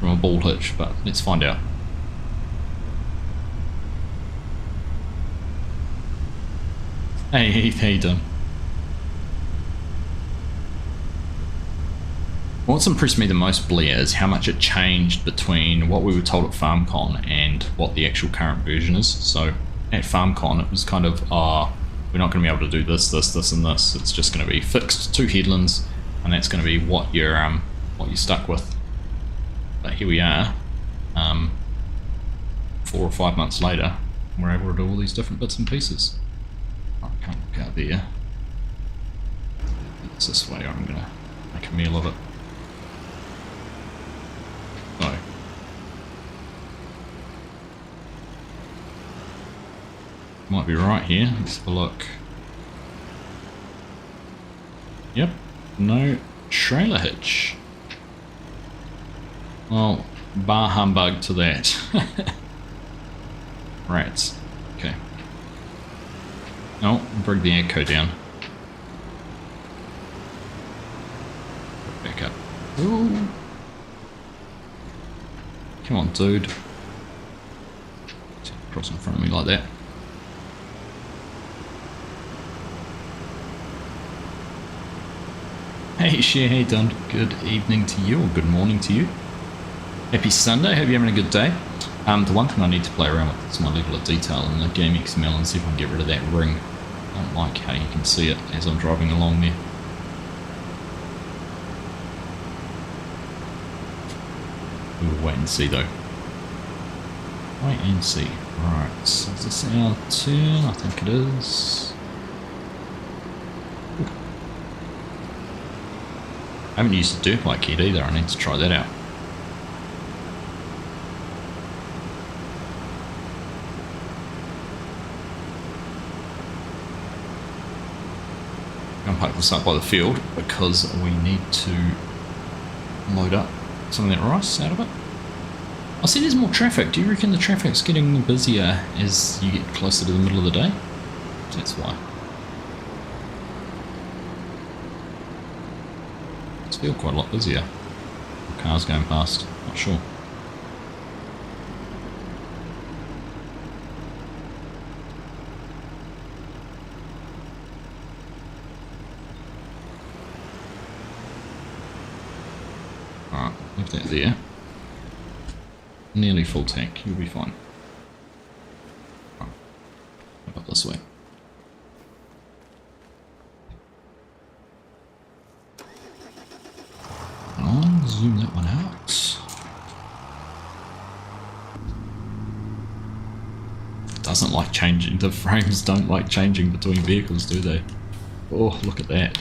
from a ball hitch, but let's find out. Hey Heath, how you doing? What's impressed me the most, Blair, is how much it changed between what we were told at FarmCon and what the actual current version is. So at FarmCon it was kind of, we're not going to be able to do this, this, this and this. It's just going to be fixed 2 headlands, and that's going to be what you're stuck with. But here we are, 4 or 5 months later, we're able to do all these different bits and pieces. I can't look out there. It's this way, I'm going to make a meal of it. Oh. Might be right here. Let's have a look. Yep, no trailer hitch. Well, bar humbug to that. Rats. Okay. Oh, bring the echo down. Back up. Ooh. Come on, dude. Cross in front of me like that. Hey, Cher, how you doing? Good evening to you, or good morning to you. Happy Sunday, hope you're having a good day. The one thing I need to play around with is my level of detail in the game XML and see if I can get rid of that ring. I don't like how you can see it as I'm driving along there. We'll wait and see though. Wait and see. Right, so is this our turn? I think it is. Ooh. I haven't used the dirt bike yet either, I need to try that out. I'm going to park this up by the field because we need to load up some of that rice out of it. I see there's more traffic. Do you reckon the traffic's getting busier as you get closer to the middle of the day? That's why. It's feel quite a lot busier. Cars going past, not sure. Alright, leave that there. Nearly full tank, you'll be fine. Right. Up this way. I'll zoom that one out. It doesn't like changing, the frames don't like changing between vehicles, do they? Oh, look at that.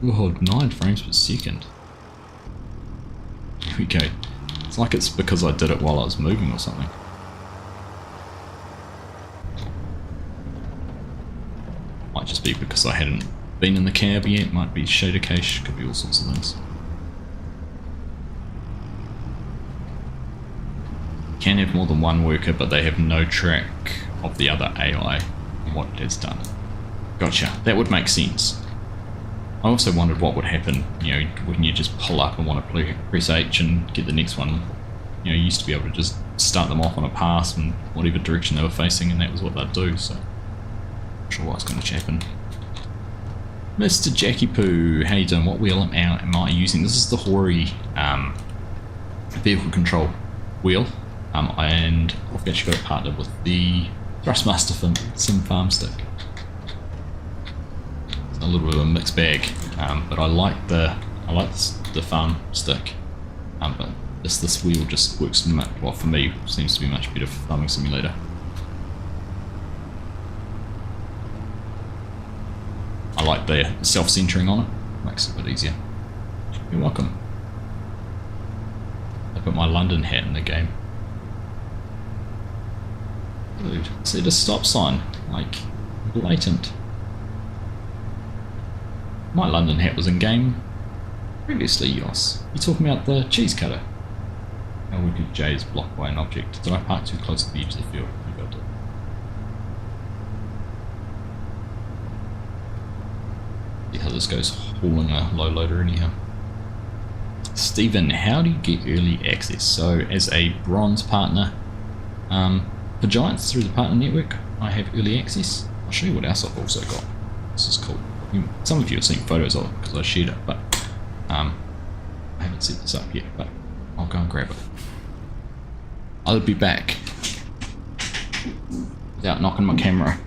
Oh, 9 frames per second. Here we go. It's like it's because I did it while I was moving or something. Might just be because I hadn't been in the cab yet, might be shader cache, could be all sorts of things. Can have more than one worker, but they have no track of the other AI and what it has done. Gotcha, that would make sense. I also wondered what would happen, you know, when you just pull up and want to press H and get the next one. You know, you used to be able to just start them off on a pass in whatever direction they were facing, and that was what they'd do, so not sure what's going to happen. Mr. Jackie Poo, how you doing? What wheel am I using? This is the Hori vehicle control wheel, and I've actually got it partnered with the Thrustmaster Sim Farm Stick. A little bit of a mixed bag, but I like the farm stick, but this wheel just works much, well, for me seems to be much better for Farming Simulator. I like the self-centering on it. Makes it a bit easier. You're welcome. I put my London hat in the game. Dude, see the stop sign, like blatant. My London hat was in game previously, Yoss. You talking about the cheese cutter? How wicked J is blocked by an object. Did I park too close to the edge of the field? Maybe I did. See how this goes hauling a low loader anyhow. Stephen, how do you get early access? So as a bronze partner for Giants through the partner network, I have early access. I'll show you what else I've also got. This is cool. Some of you have seen photos of it because I shared it, but I haven't set this up yet, but I'll go and grab it. I'll be back without knocking my camera.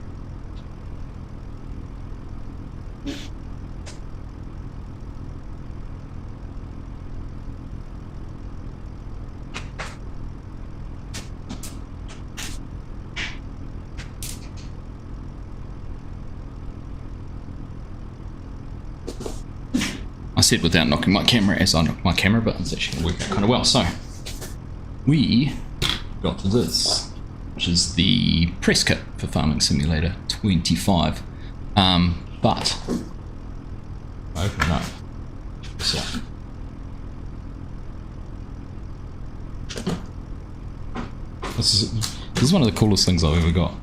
I said without knocking my camera, as I knocked my camera, but it's actually worked out kind of well. So we got this, which is the press kit for Farming Simulator 25. But I open it up. So this is one of the coolest things I've ever got.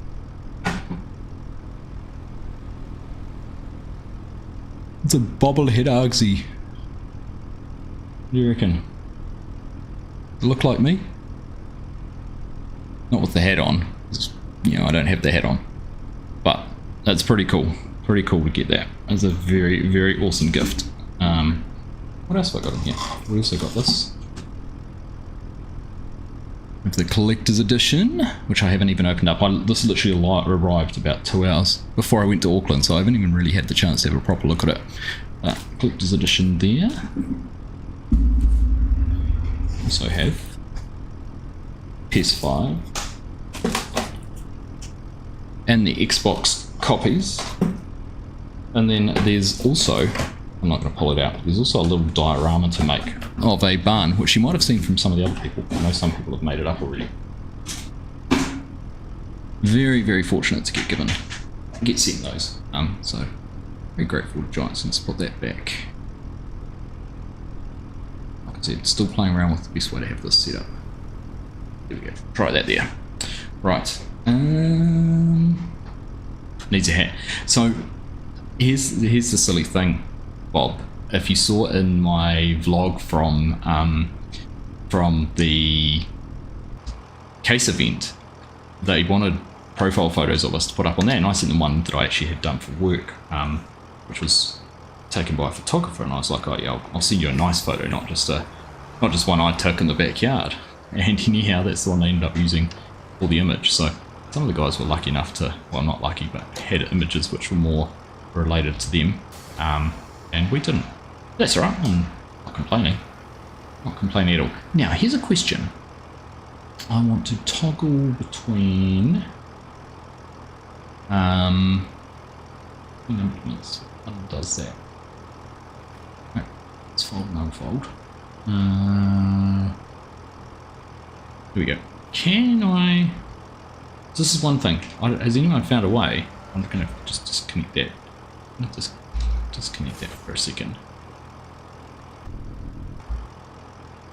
It's a bobblehead Argsy. What do you reckon? Does it look like me? Not with the hat on. You know, I don't have the hat on. But that's pretty cool. Pretty cool to get that. It's a very, very awesome gift. What else have I got in here? We also got this. With the collector's edition, which I haven't even opened up. This literally arrived about 2 hours before I went to Auckland, so I haven't even really had the chance to have a proper look at it. Collector's edition there. Also have PS5 and the Xbox copies, and then there's also, I'm not going to pull it out, there's also a little diorama to make of a barn, which you might have seen from some of the other people. I know some people have made it up already. Very, very fortunate to get sent those. So very grateful to Giants and put that back. Like I said, still playing around with the best way to have this set up. There we go. Try that there. Right. Needs a hat. So here's the silly thing, Bob. If you saw in my vlog from the case event, they wanted profile photos of us to put up on there, and I sent them one that I actually had done for work, which was taken by a photographer, and I was like, oh yeah, I'll send you a nice photo, not just one I took in the backyard. And anyhow, that's the one they ended up using for the image. So some of the guys were lucky enough to, well, not lucky, but had images which were more related to them, and we didn't. That's all right. I'm not complaining. Not complaining at all. Now, here's a question. I want to toggle between implements. What does that? Right, let's fold and unfold. Here we go. Can I? This is one thing. Has anyone found a way? I'm going to just disconnect that. Not just disconnect that for a second.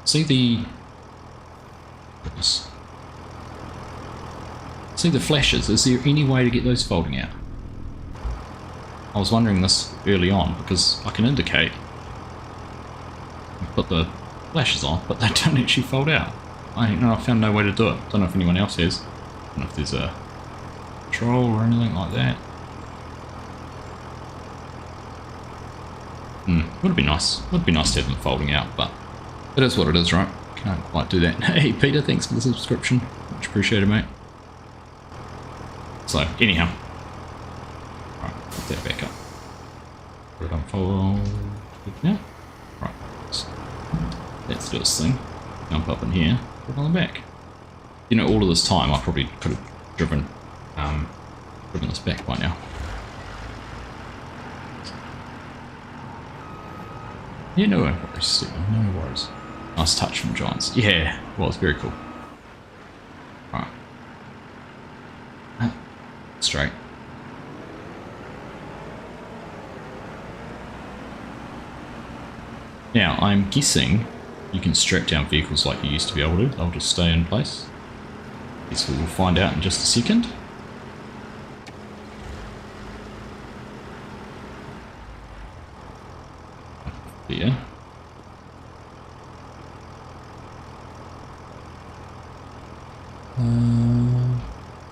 See the flashes. Is there any way to get those folding out? I was wondering this early on because I can indicate and put the flashes on, but they don't actually fold out. I found no way to do it. Don't know if anyone else has. Don't know if there's a control or anything like that. Would be nice. Would be nice to have them folding out, but it is what it is, right? Can't quite do that. Hey Peter, thanks for the subscription. Much appreciated, mate. So anyhow, right, put that back up. Put it unfold now. Right, let's do this thing. Jump up in here. Put it on the back. You know, all of this time I probably could have driven this back by now. Yeah, no worries, Stephen, no worries. Nice touch from Giants. Yeah, well, it's very cool. Right. Straight. Now, I'm guessing you can strap down vehicles like you used to be able to. They'll just stay in place. Guess we will find out in just a second. Yeah.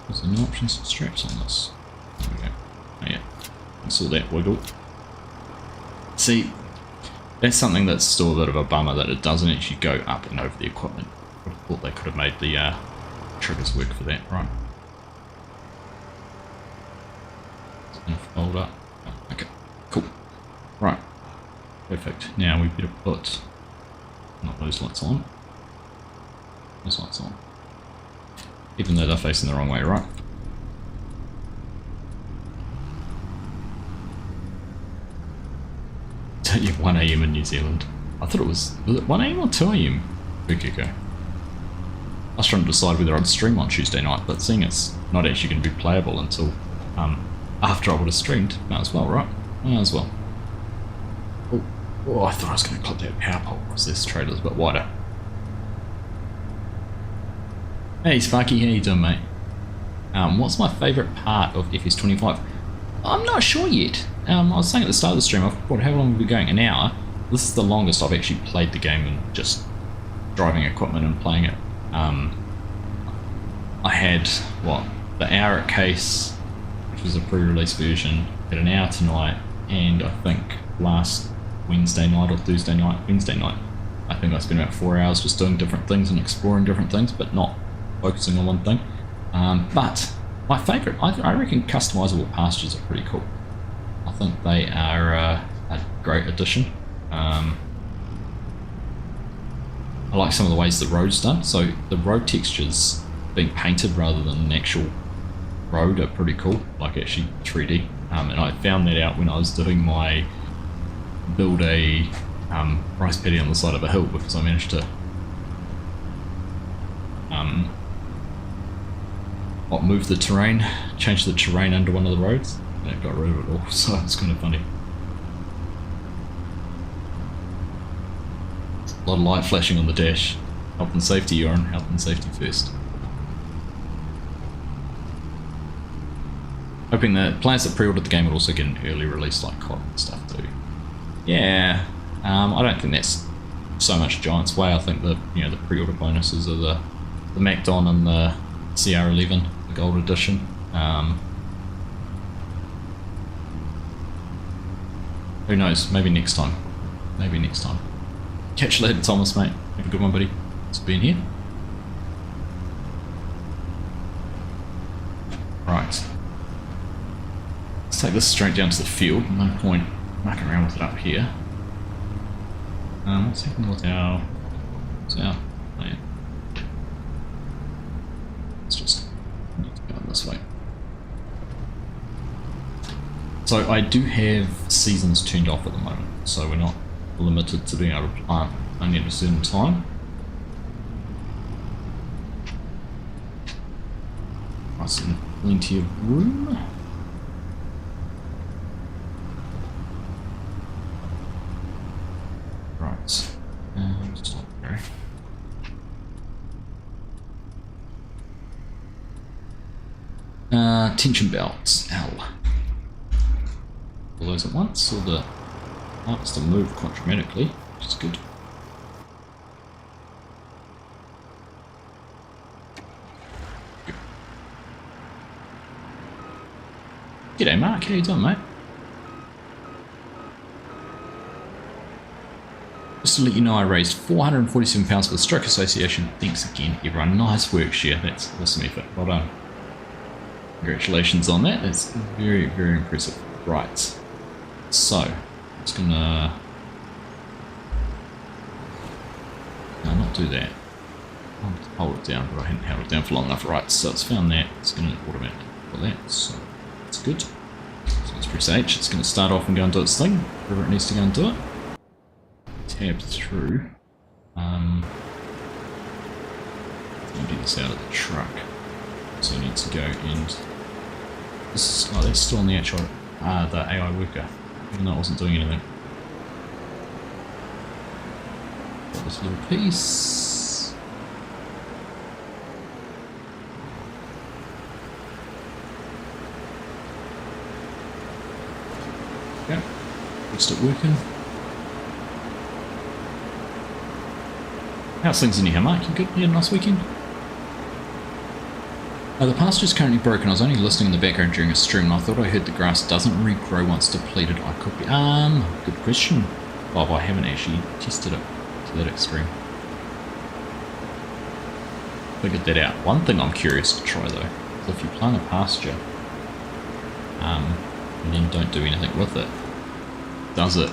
Is there no options for straps on this? There we go. Oh yeah. I saw that wiggle. See, that's something that's still a bit of a bummer that it doesn't actually go up and over the equipment. I thought they could have made the triggers work for that, right? It's going to fold up. Oh, okay, cool. Right. Perfect. Now we better put not those lights on. Those lights on. Even though they're facing the wrong way, right? Yeah, 1 AM in New Zealand. I thought it was it 1 AM or 2 AM a week ago? I was trying to decide whether I'd stream on Tuesday night, but seeing it's not actually going to be playable until after I would have streamed, might as well, right? Might as well. Oh, I thought I was going to clip that power pole because this trailer's a bit wider. Hey Sparky, how you doing, mate? What's my favourite part of FS25? I'm not sure yet. I was saying at the start of the stream, I've thought, how long have we been going? An hour? This is the longest I've actually played the game and just driving equipment and playing it. I had, what, the hour at Case, which was a pre-release version, had an hour tonight, and I think last Wednesday night or Thursday night, Wednesday night, I think I spent about 4 hours just doing different things and exploring different things, but not focusing on one thing. But my favourite, I reckon customizable pastures are pretty cool. I think they are a great addition. I like some of the ways the road's done. So the road textures being painted rather than an actual road are pretty cool, like actually 3D. And I found that out when I was doing my build a rice paddy on the side of a hill, because I managed to move the terrain, change the terrain under one of the roads, and it got rid of it all, so it's kind of funny. A lot of light flashing on the dash. Health and safety, you're on health and safety first. Hoping that players that pre-ordered the game would also get an early release like COD and stuff too. Yeah, I don't think that's so much Giants' way. I think the the pre-order bonuses are the MacDon and the CR11, the Gold Edition. Who knows? Maybe next time. Maybe next time. Catch you later, Thomas, mate. Have a good one, buddy. Thanks for being here. Right. Let's take this straight down to the field. No point mucking around with it up here. What's happening with our... Oh yeah. Let's just need to go this way. So I do have seasons turned off at the moment, so we're not limited to being able to plant only at a certain time. Nice and plenty of room. Right. Stop there. Tension belts. L. All those at once, or the lights to move quadramatically, which is good. G'day Mark, how you doing, mate? Just to let you know, I raised £447 for the Stroke Association. Thanks again, everyone. Nice work, Share. That's awesome effort. Well done. Congratulations on that. That's very, very impressive. Right. So, I'm just gonna... No, not do that. I'll hold it down, but I hadn't held it down for long enough. Right, so it's found that. It's gonna automatically put that, so that's good. So let's press H. It's gonna start off and go and do its thing, wherever it needs to go and do it. tab through. I'll get this out of the truck. So I need to go and this is, oh, that's still on the actual the AI worker, even though it wasn't doing anything. Got this little piece. Okay, just it working. How's things in here, Mark? You good? You had a nice weekend? The pasture's currently broken. I was only listening in the background during a stream and I thought I heard the grass doesn't regrow once depleted. I could be... good question, Bob. I haven't actually tested it to that extreme. Figured that out. One thing I'm curious to try though, is if you plant a pasture and then don't do anything with it, does it,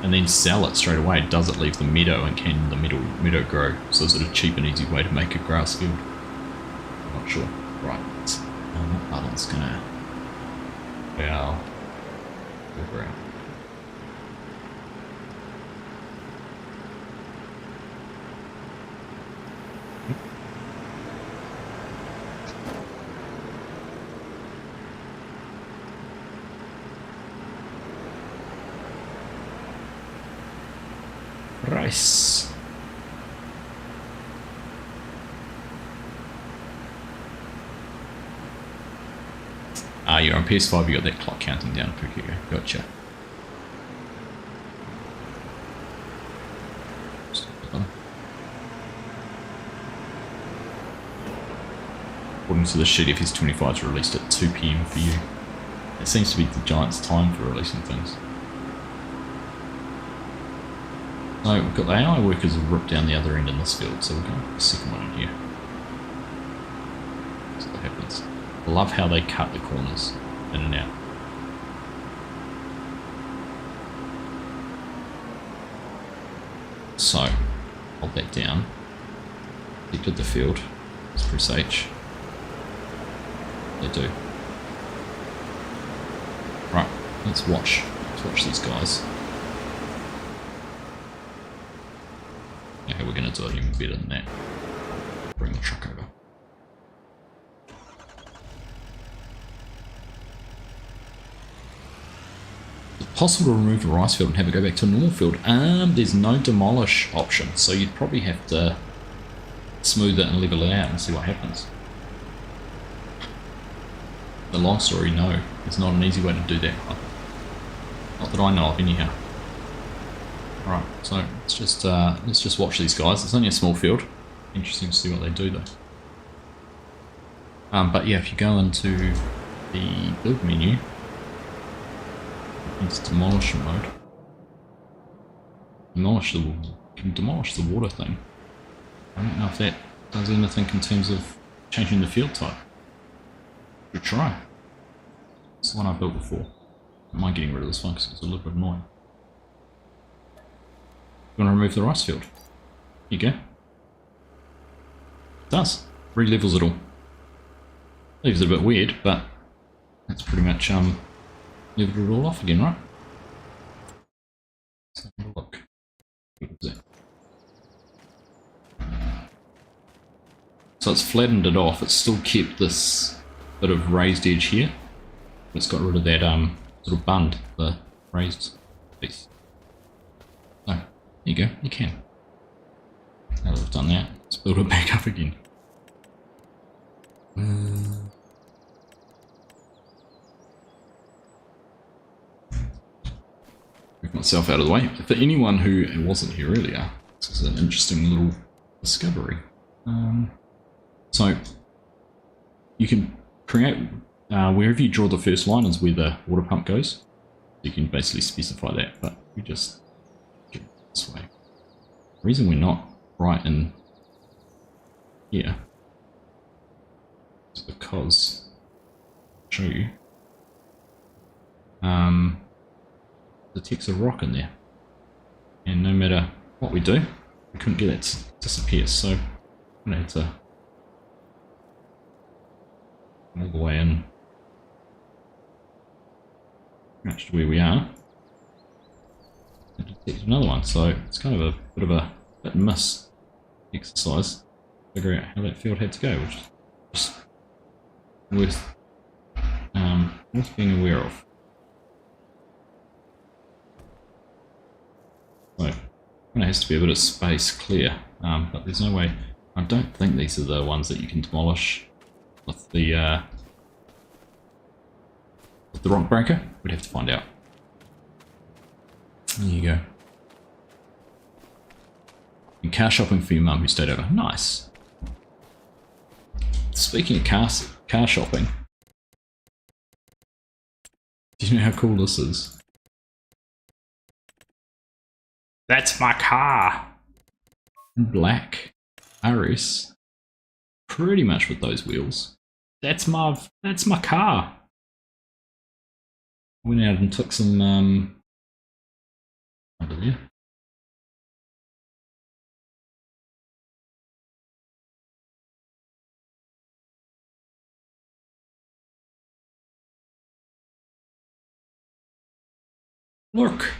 and then sell it straight away, does it leave the meadow and can the meadow grow? So is it a cheap and easy way to make a grass field? Not sure. Right. That button's gonna bow over out. Rice. You're on PS5, you got that clock counting down pretty quick. Gotcha. According to the sheet, if his 25 is released at 2 PM for you. It seems to be the Giants' time for releasing things. So we've got the AI workers ripped down the other end in this field, so we're going to put the second one in here. See what happens. I love how they cut the corners in and out. So, hold that down. Selected the field. Let's press H. They do. Right, let's watch. Let's watch these guys. Okay, we're going to do it even better than that. Bring the truck over. Possible to remove the rice field and have it go back to a normal field? There's no demolish option, so you'd probably have to smooth it and level it out and see what happens. The long story, no, it's not an easy way to do that. Not that I know of anyhow. Alright, so let's just watch these guys. It's only a small field. Interesting to see what they do though. But yeah, if you go into the build menu, it's demolish mode. Can demolish the water thing. I don't know if that does anything in terms of changing the field type. Should try. It's the one I built before. I mind getting rid of this one because it's a little bit annoying. You want to remove the rice field? Here you go. It does. Re-levels it all. Leaves it a bit weird, but that's pretty much leveled it all off again, right? Let's have a look. What was that? So it's flattened it off. It's still kept this bit of raised edge here. It's got rid of that little bund, the raised piece. So there you go. You can. Now that we've done that, let's build it back up again. Move myself out of the way. For anyone who wasn't here earlier, this is an interesting little discovery. So you can create wherever you draw the first line is where the water pump goes. You can basically specify that, but we just get it this way. The reason we're not right in here is because I'll show you. Detects a rock in there, and no matter what we do, we couldn't get it to disappear. So I'm gonna have to all the way in, match to where we are, and Detect another one. So it's kind of a bit of a hit and miss exercise. Figure out how that field had to go, which is just worth being aware of. So there has to be a bit of space clear, but there's no way. I don't think these are the ones that you can demolish with the rock breaker. We'd have to find out. There you go. And car shopping for your mum who stayed over. Nice. Speaking of car shopping, do you know how cool this is? That's my car! Black RS. Pretty much with those wheels. That's my car. Went out and took some under there. Look.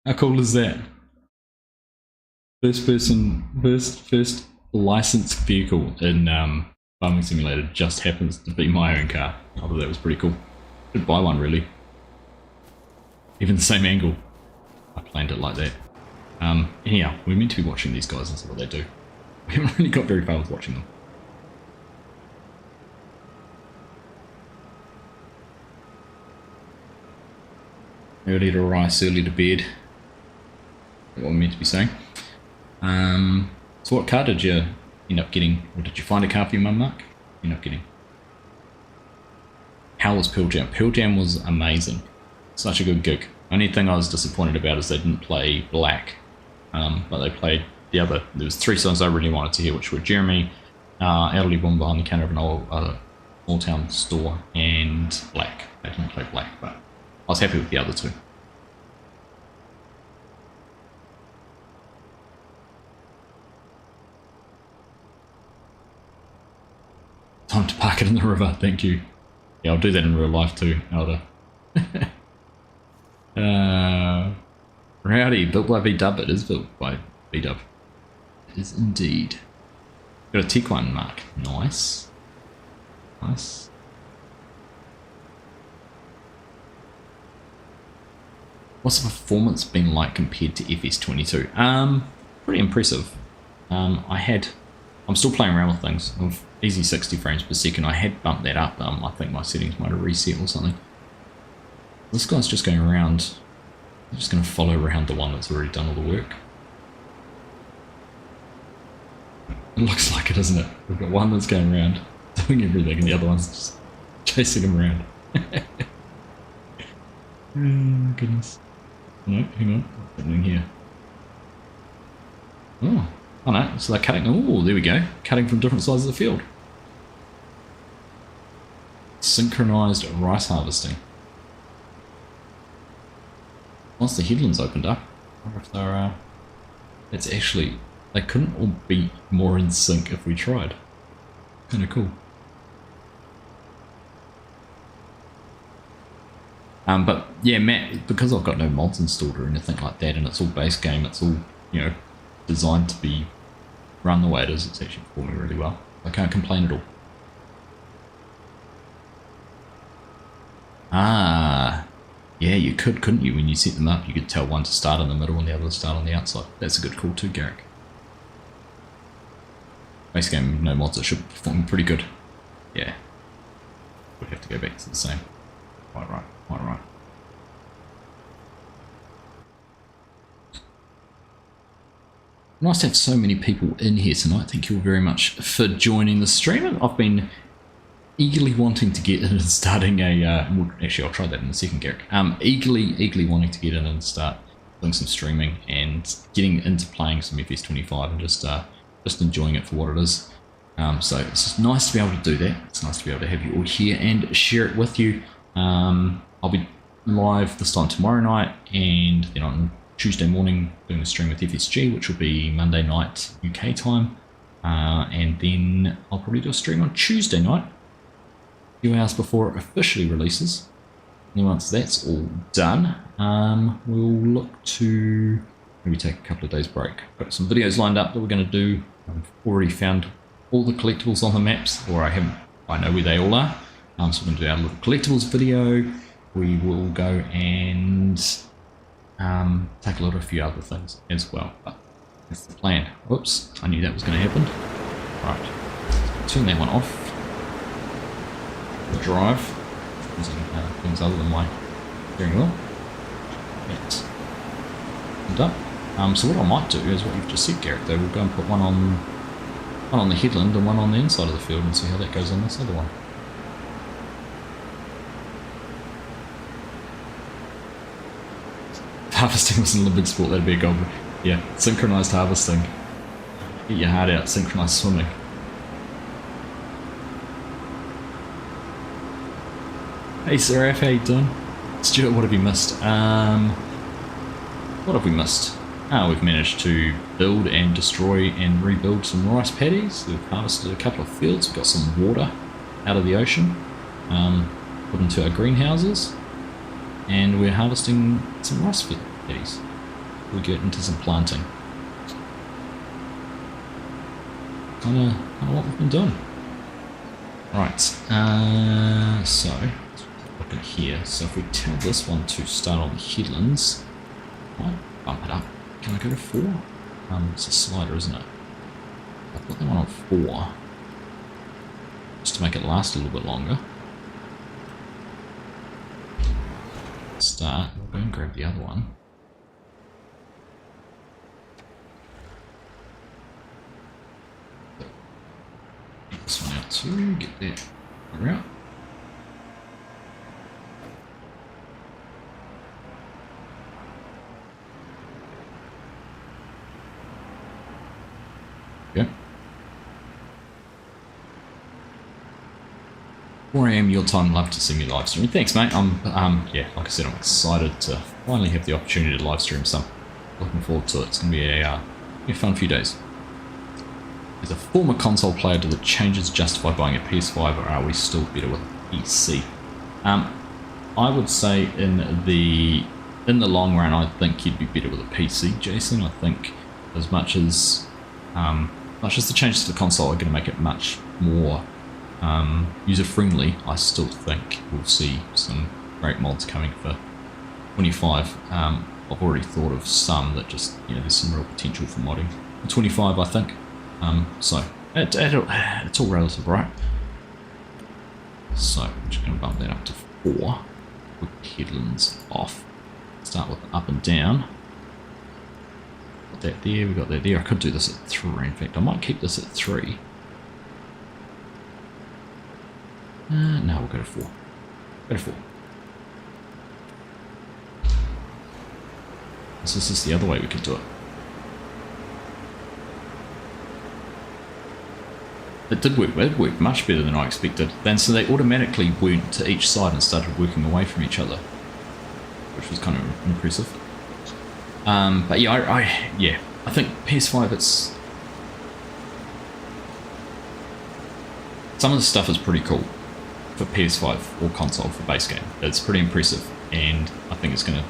How cool is that? First licensed vehicle in Farming Simulator just happens to be my own car. I thought that was pretty cool. Could buy one really. Even the same angle. I planned it like that. Anyhow, we're meant to be watching these guys and see what they do. We haven't really got very far with watching them. Early to rise, early to bed. What we're meant to be saying. So what car did you end up getting? Or did you find a car for your mum, Mark? End up getting? How was Pearl Jam? Pearl Jam was amazing. Such a good gig. Only thing I was disappointed about is they didn't play Black. But they played the other. There was 3 songs I really wanted to hear, which were Jeremy, Elderly Woman Behind the Counter of an old small town store, and Black. They didn't play Black, but I was happy with the other 2. Time to park it in the river, thank you. Yeah, I'll do that in real life too, Elder. Rowdy, built by V-Dub. It is built by V-Dub. It is indeed. Got a tick one, Mark. Nice. Nice. What's the performance been like compared to FS22? Pretty impressive. I'm still playing around with things. With easy 60 frames per second. I had bumped that up. I think my settings might have reset or something. This guy's just going around. I'm just going to follow around the one that's already done all the work. It looks like it, doesn't it? We've got one that's going around doing everything and the other one's just chasing him around. Oh goodness. No, hang on. What's happening here? Oh no, so they're cutting. Oh, there we go. Cutting from different sides of the field. Synchronized rice harvesting. Once the headlands opened up, I wonder if they're, it's actually, they couldn't all be more in sync if we tried. Kind of cool. But yeah, Matt, because I've got no mods installed or anything like that, and it's all base game, it's all, you know, designed to be run the way it is, it's actually performing really well. I can't complain at all. Ah, yeah, you could, couldn't you? When you set them up, you could tell one to start in the middle and the other to start on the outside. That's a good call too, Garrick. Base game, no mods, it should perform pretty good. Yeah. We'd have to go back to the same. Quite right, quite right. Nice to have so many people in here tonight. Thank you all very much for joining the stream. I've been eagerly wanting to get in and starting a, actually I'll try that in a second, Garrick. Eagerly wanting to get in and start doing some streaming and getting into playing some FS25 and just enjoying it for what it is. So it's just nice to be able to do that. It's nice to be able to have you all here and share it with you. I'll be live this time tomorrow night, and then on Tuesday morning doing a stream with FSG, which will be Monday night UK time, and then I'll probably do a stream on Tuesday night, a few hours before it officially releases, And once that's all done, we'll look to maybe take a couple of days break. Got some videos lined up that we're going to do. I've already found all the collectibles on the maps, or I know where they all are. So we're going to do our little collectibles video. We will go and take a look at a few other things as well. But that's the plan. Whoops, I knew that was going to happen. Right, turn that one off. Drive using things other than my steering wheel. That's done. So what I might do is what you've just said, Garrett, though. We'll go and put one on the headland and one on the inside of the field and see how that goes on this other one. Harvesting wasn't a big sport, that'd be a goal. Yeah, synchronized harvesting. Get your heart out, synchronized swimming. Hey Seraph, how you doing? Stuart, what have you missed? What have we missed? We've managed to build and destroy and rebuild some rice paddies. We've harvested a couple of fields. We've got some water out of the ocean, put into our greenhouses, and we're harvesting some rice paddies. We'll get into some planting. Kind of what we've been doing. Right, so looking here. So if we tell this one to start on the headlands, might bump it up. Can I go to 4? It's a slider, isn't it? I'll put that one on 4, just to make it last a little bit longer. Start. We'll go and grab the other one. Get this one out too. Get that out. Okay. 4 AM your time, love to see me live stream. Thanks, mate. Yeah, like I said, I'm excited to finally have the opportunity to live stream some. Looking forward to it. It's going to be a fun few days. As a former console player, do the changes justify buying a PS5, or are we still better with a PC? I would say in the long run, I think you'd be better with a PC, Jason. I think as much as the changes to the console are going to make it much more user-friendly, I still think we'll see some great mods coming for 25. I've already thought of some that just, there's some real potential for modding. For 25, I think. So it's all relative, right? So I'm just going to bump that up to 4. With headlands off. Start with up and down. Got that there, we got that there. I could do this at 3. In fact, I might keep this at 3. No, we'll go to 4. Go to 4. So this is the other way we could do it. It did work. It worked much better than I expected. Then so they automatically went to each side and started working away from each other, which was kind of impressive. But yeah, I think PS5. It's some of the stuff is pretty cool for PS5 or console for base game. It's pretty impressive, and I think it's going to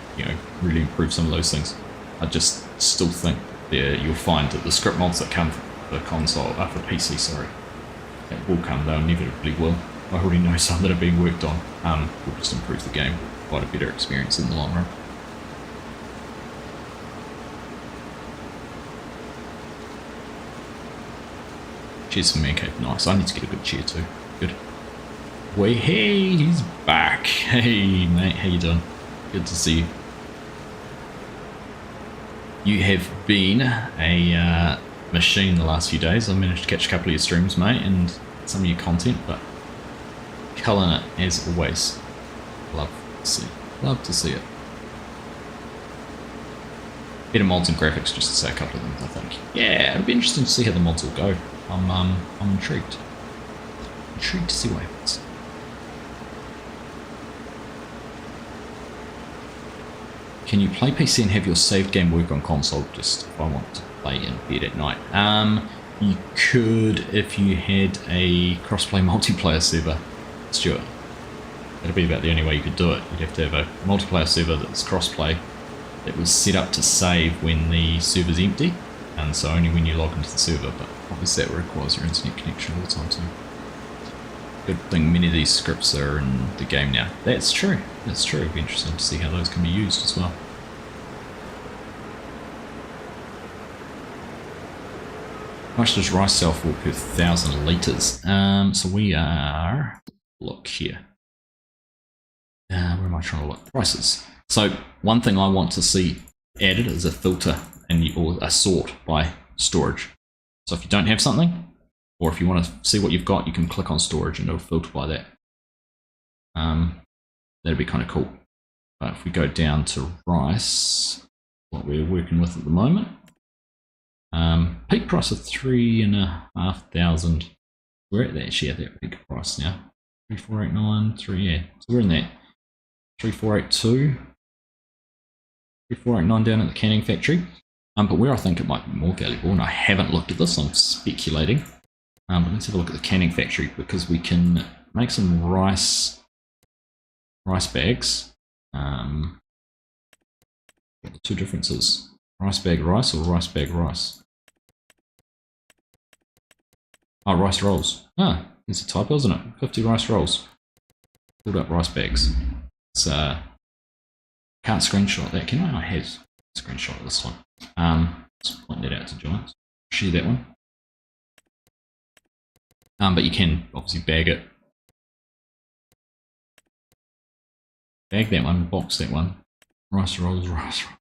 really improve some of those things. I just still think you'll find that the script mods that come for console, for PC, sorry. That will come, though, inevitably will. I already know some that are being worked on. Will just improve the game, quite a better experience in the long run. Cheers for Man Cave, nice. I need to get a good chair too. Good. Wait, hey, he's back. Hey, mate, how you doing? Good to see you. You have been a machine the last few days. I managed to catch a couple of your streams, mate, and some of your content, but killing it as always. Love to see it. Better mods and graphics, just to say a couple of things, I think. Yeah, it'll be interesting to see how the mods will go. I'm intrigued. Intrigued to see what happens. Can you play PC and have your saved game work on console, just if I want to play in bed at night? You could if you had a crossplay multiplayer server, Stuart. That'd be about the only way you could do it. You'd have to have a multiplayer server that's crossplay that was set up to save when the server's empty, and so only when you log into the server, but obviously that requires your internet connection all the time too. Good thing many of these scripts are in the game now. That's true, that's true. It'd be interesting to see how those can be used as well. How much does rice sell for per 1,000 litres? So we are, look here. Where am I trying to look? Prices. So one thing I want to see added is a filter or a sort by storage. So if you don't have something, or if you want to see what you've got, you can click on storage and it'll filter by that. That'd be kind of cool. But if we go down to rice, what we're working with at the moment, peak price of 3,500. We're at that, actually at that peak price now. 3489, yeah. So we're in that 3482, 3489 down at the canning factory. But where I think it might be more valuable, and I haven't looked at this, I'm speculating. But let's have a look at the canning factory, because we can make some rice bags. What are the two differences? Rice bag rice or rice bag rice? Oh, rice rolls. Ah, there's a typo, isn't it? 50 rice rolls. Pulled up rice bags. It's can't screenshot that, can I? I have screenshot this one. Let's point that out to Giants. Share that one. But you can obviously bag it. Bag that one, box that one. Rice rolls, rice rolls.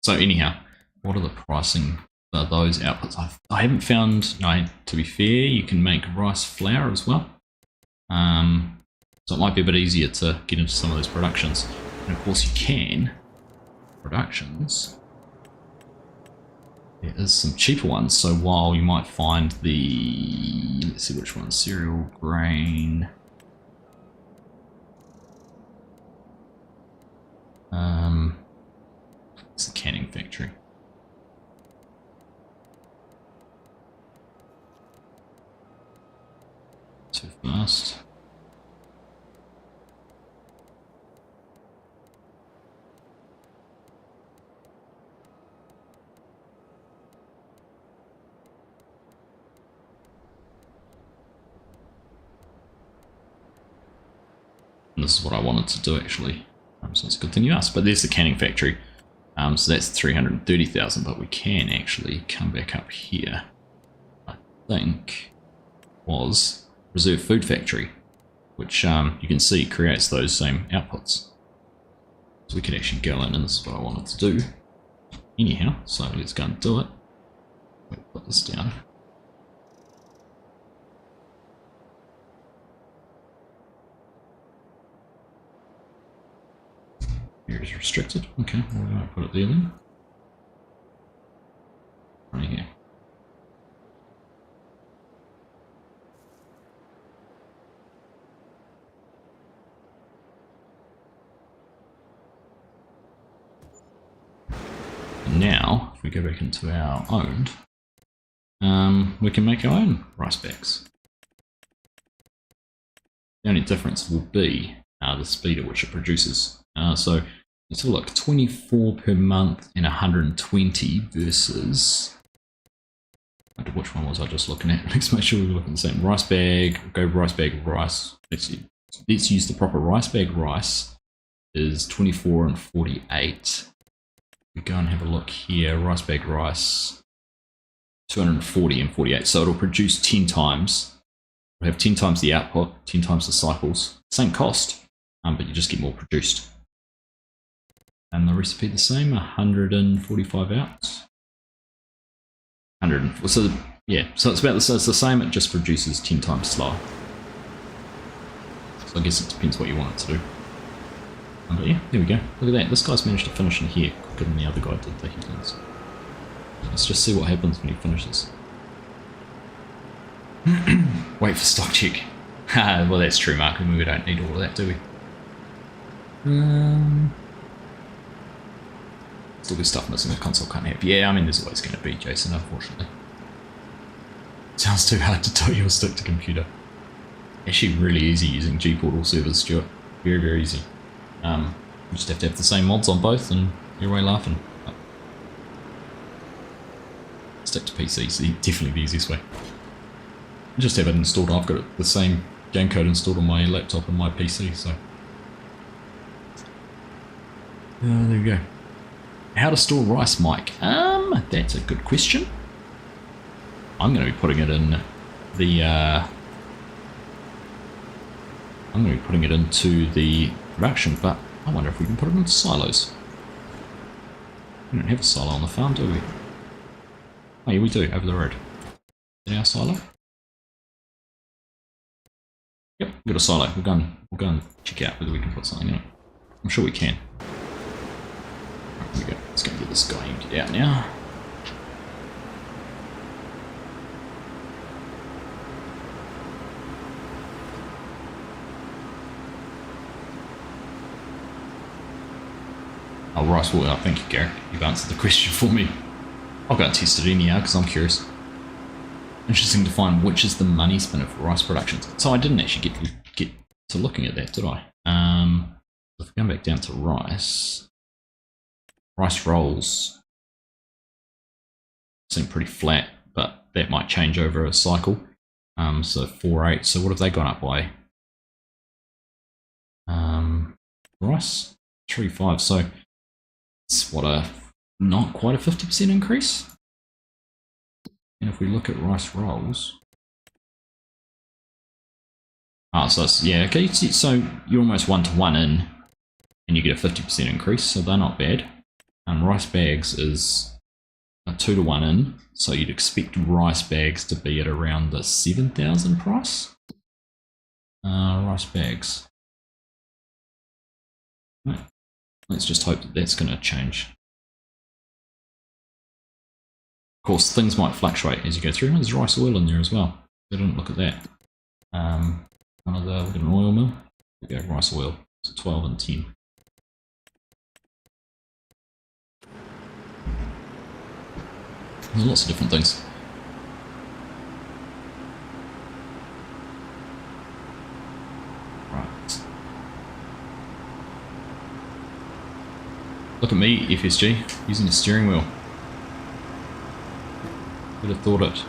So anyhow, what are the pricing for those outputs? I haven't found, no, to be fair, you can make rice flour as well. So it might be a bit easier to get into some of those productions. And of course you can, productions, there is some cheaper ones. So while you might find the, let's see which one, cereal, grain, it's the canning factory. Too fast. And this is what I wanted to do actually. So it's a good thing you asked. But there's the canning factory. So that's 330,000, but we can actually come back up here. I think was reserve food factory, which you can see creates those same outputs. So we could actually go in, and this is what I wanted to do. Anyhow, so let's go and do it. Wait, put this down. Here is restricted. Okay, we're going to put it there then. Right here. Now, if we go back into our owned, we can make our own rice bags. The only difference will be the speed at which it produces. So let's have a look, 24 per month and 120 versus, which one was I just looking at? Let's make sure we're looking at the same. Rice bag, go rice bag rice. Let's use the proper rice bag rice is 24 and 48. We go and have a look here, rice bag rice, 240 and 48. So it'll produce 10 times. We'll have 10 times the output, 10 times the cycles. Same cost, but you just get more produced. And the recipe the same, 145 ounce. 100. So yeah, so it's about the, so it's the same. It just produces 10 times slower. So I guess it depends what you want it to do. But yeah, there we go. Look at that. This guy's managed to finish in here quicker than the other guy did the Hutans. Let's just see what happens when he finishes. Wait for stock check. Well, that's true, Mark. We don't need all of that, do we? Still be stuff missing. The console can't have. Yeah, I mean, there's always going to be, Jason, unfortunately. Sounds too hard to tell you a stick to computer. Actually, really easy using G Portal servers, Stuart. Very, very easy. You just have to have the same mods on both and you're away laughing. Stick to PC, definitely the easiest way. Just have it installed. I've got the same game code installed on my laptop and my PC, so. There we go. How to store rice, Mike? That's a good question. I'm going to be putting it in the. I'm going to be putting it into the production, but I wonder if we can put it into silos. We don't have a silo on the farm, do we? Oh yeah, we do, over the road. Is that our silo? Yep, we've got a silo. We'll go and check out whether we can put something in it. I'm sure we can. Right, here we go. Let's go and get this guy emptied out now. Oh, rice water. Thank you, Garrett. You've answered the question for me. I'll go and test it anyhow because I'm curious. Interesting to find which is the money spinner for rice production. So I didn't actually get to looking at that, did I? If we're going back down to rice rolls seem pretty flat, but that might change over a cycle. So 4.8. So what have they gone up by? Rice 3.5. So it's what not quite a 50% increase. And if we look at rice rolls, so it's, yeah, okay. So you're almost 1-to-1 in, and you get a 50% increase. So they're not bad. Rice bags is a 2-to-1 in, so you'd expect rice bags to be at around the 7,000 price. Rice bags. Right. Let's just hope that that's going to change. Of course, things might fluctuate as you go through. There's rice oil in there as well. I didn't look at that. Look at an oil mill. There we go, rice oil. So 12 and 10. There's lots of different things. Right. Look at me, FSG, using the steering wheel. Would have thought it.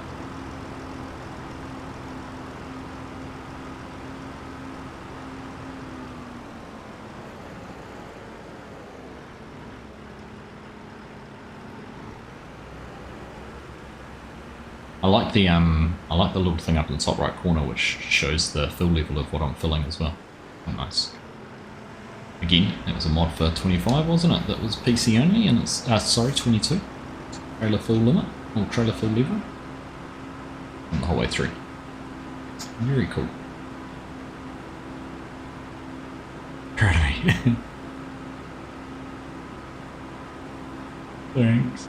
I like the little thing up in the top right corner which shows the fill level of what I'm filling as well. Oh, nice. Again, that was a mod for 25, wasn't it? That was PC only, and it's sorry, 22. Trailer fill limit. Or trailer fill level, and the whole way through. Very cool. Proud of me. Thanks.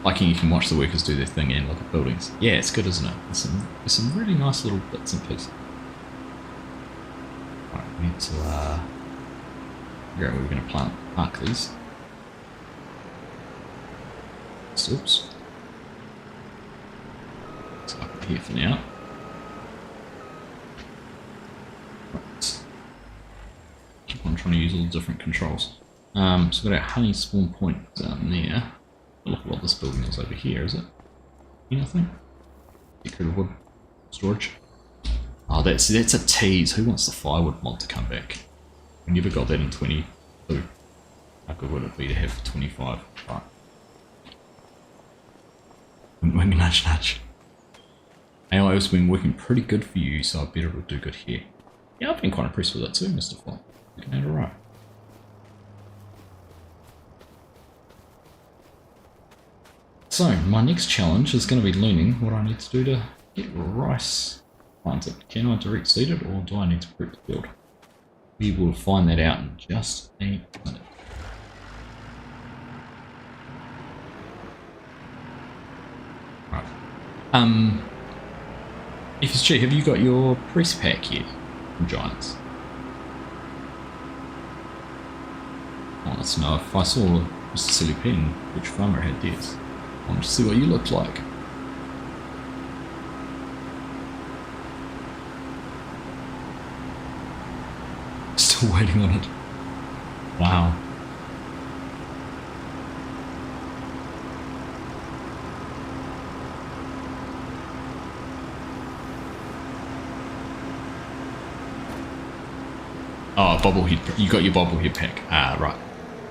Liking you can watch the workers do their thing and look at buildings. Yeah, it's good, isn't it? There's some really nice little bits and pieces. We need to figure out where we're going to park these. Oops. Let's park it here for now. Right. Keep on trying to use all the different controls. So we've got our honey spawn point down there. Look at what this building is over here, is it? Anything? Secret wood storage. Oh, that's a tease. Who wants the firewood mod to come back? We never got that in 22. How good would it be to have for 25? Right. Wing nudge nudge. AI's been working pretty good for you, so I bet it'll do good here. Yeah, I've been quite impressed with that too, Mr. Fly. Looking at it alright. So, my next challenge is going to be learning what I need to do to get rice planted. Can I direct seed it, or do I need to prep the field? We will find that out in just a minute. Right. FSG, have you got your press pack yet from Giants? I want to know if I saw Mr. Silly Pen, which farmer had theirs. I want to see what you look like. still waiting on it. Wow. Oh, bobblehead. You got your bobblehead pack. Ah, right.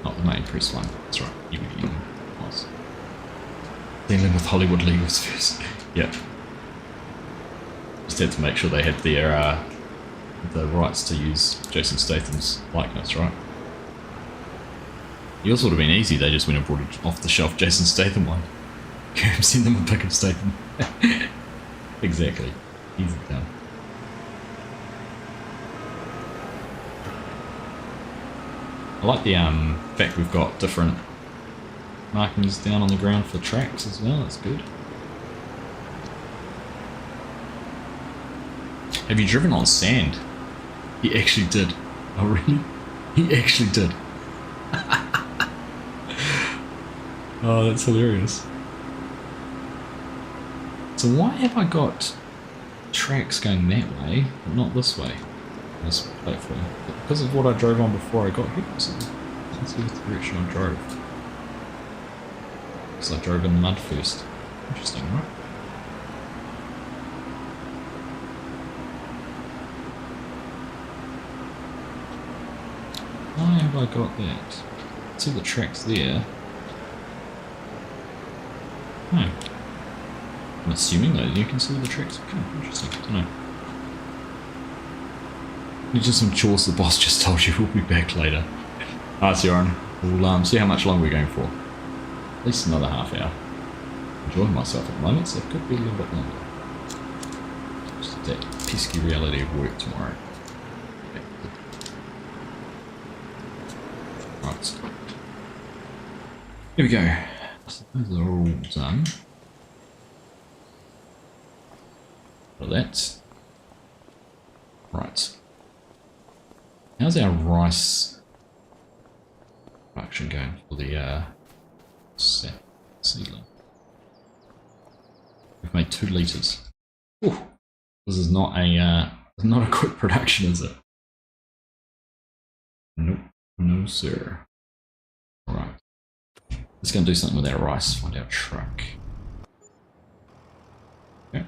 Not the main press one. That's right. You was dealing with Hollywood legals first. Yep. Just had to make sure they had their the rights to use Jason Statham's likeness, right? Yours would have been easy. They just went and brought it off the shelf Jason Statham one. Send them a pic of Statham. Exactly. Easy done. I like the fact we've got different markings down on the ground for tracks as well. That's good. Have you driven on sand? He actually did. Oh really? He actually did. Oh, that's hilarious. So why have I got tracks going that way, but not this way? This platform. Because of what I drove on before I got here. So let's see what direction I drove. Because I drove in the mud first. Interesting, right? Why have I got that? See the tracks there. Oh. I'm assuming though you can see the tracks. Okay, interesting. I don't know. It's just some chores the boss just told you. We'll be back later. Alright, Sioran. We'll see how much longer we're going for. At least another half hour. Enjoying myself at the moment, so it could be a little bit longer. Just that pesky reality of work tomorrow. Okay. Right. Here we go. So those are all done. For that. Right. How's our rice production going for the seedling? We've made 2 litres. Ooh, this is not a quick production, is it? Nope, no sir. Alright. Let's go and do something with our rice, find our truck. Okay.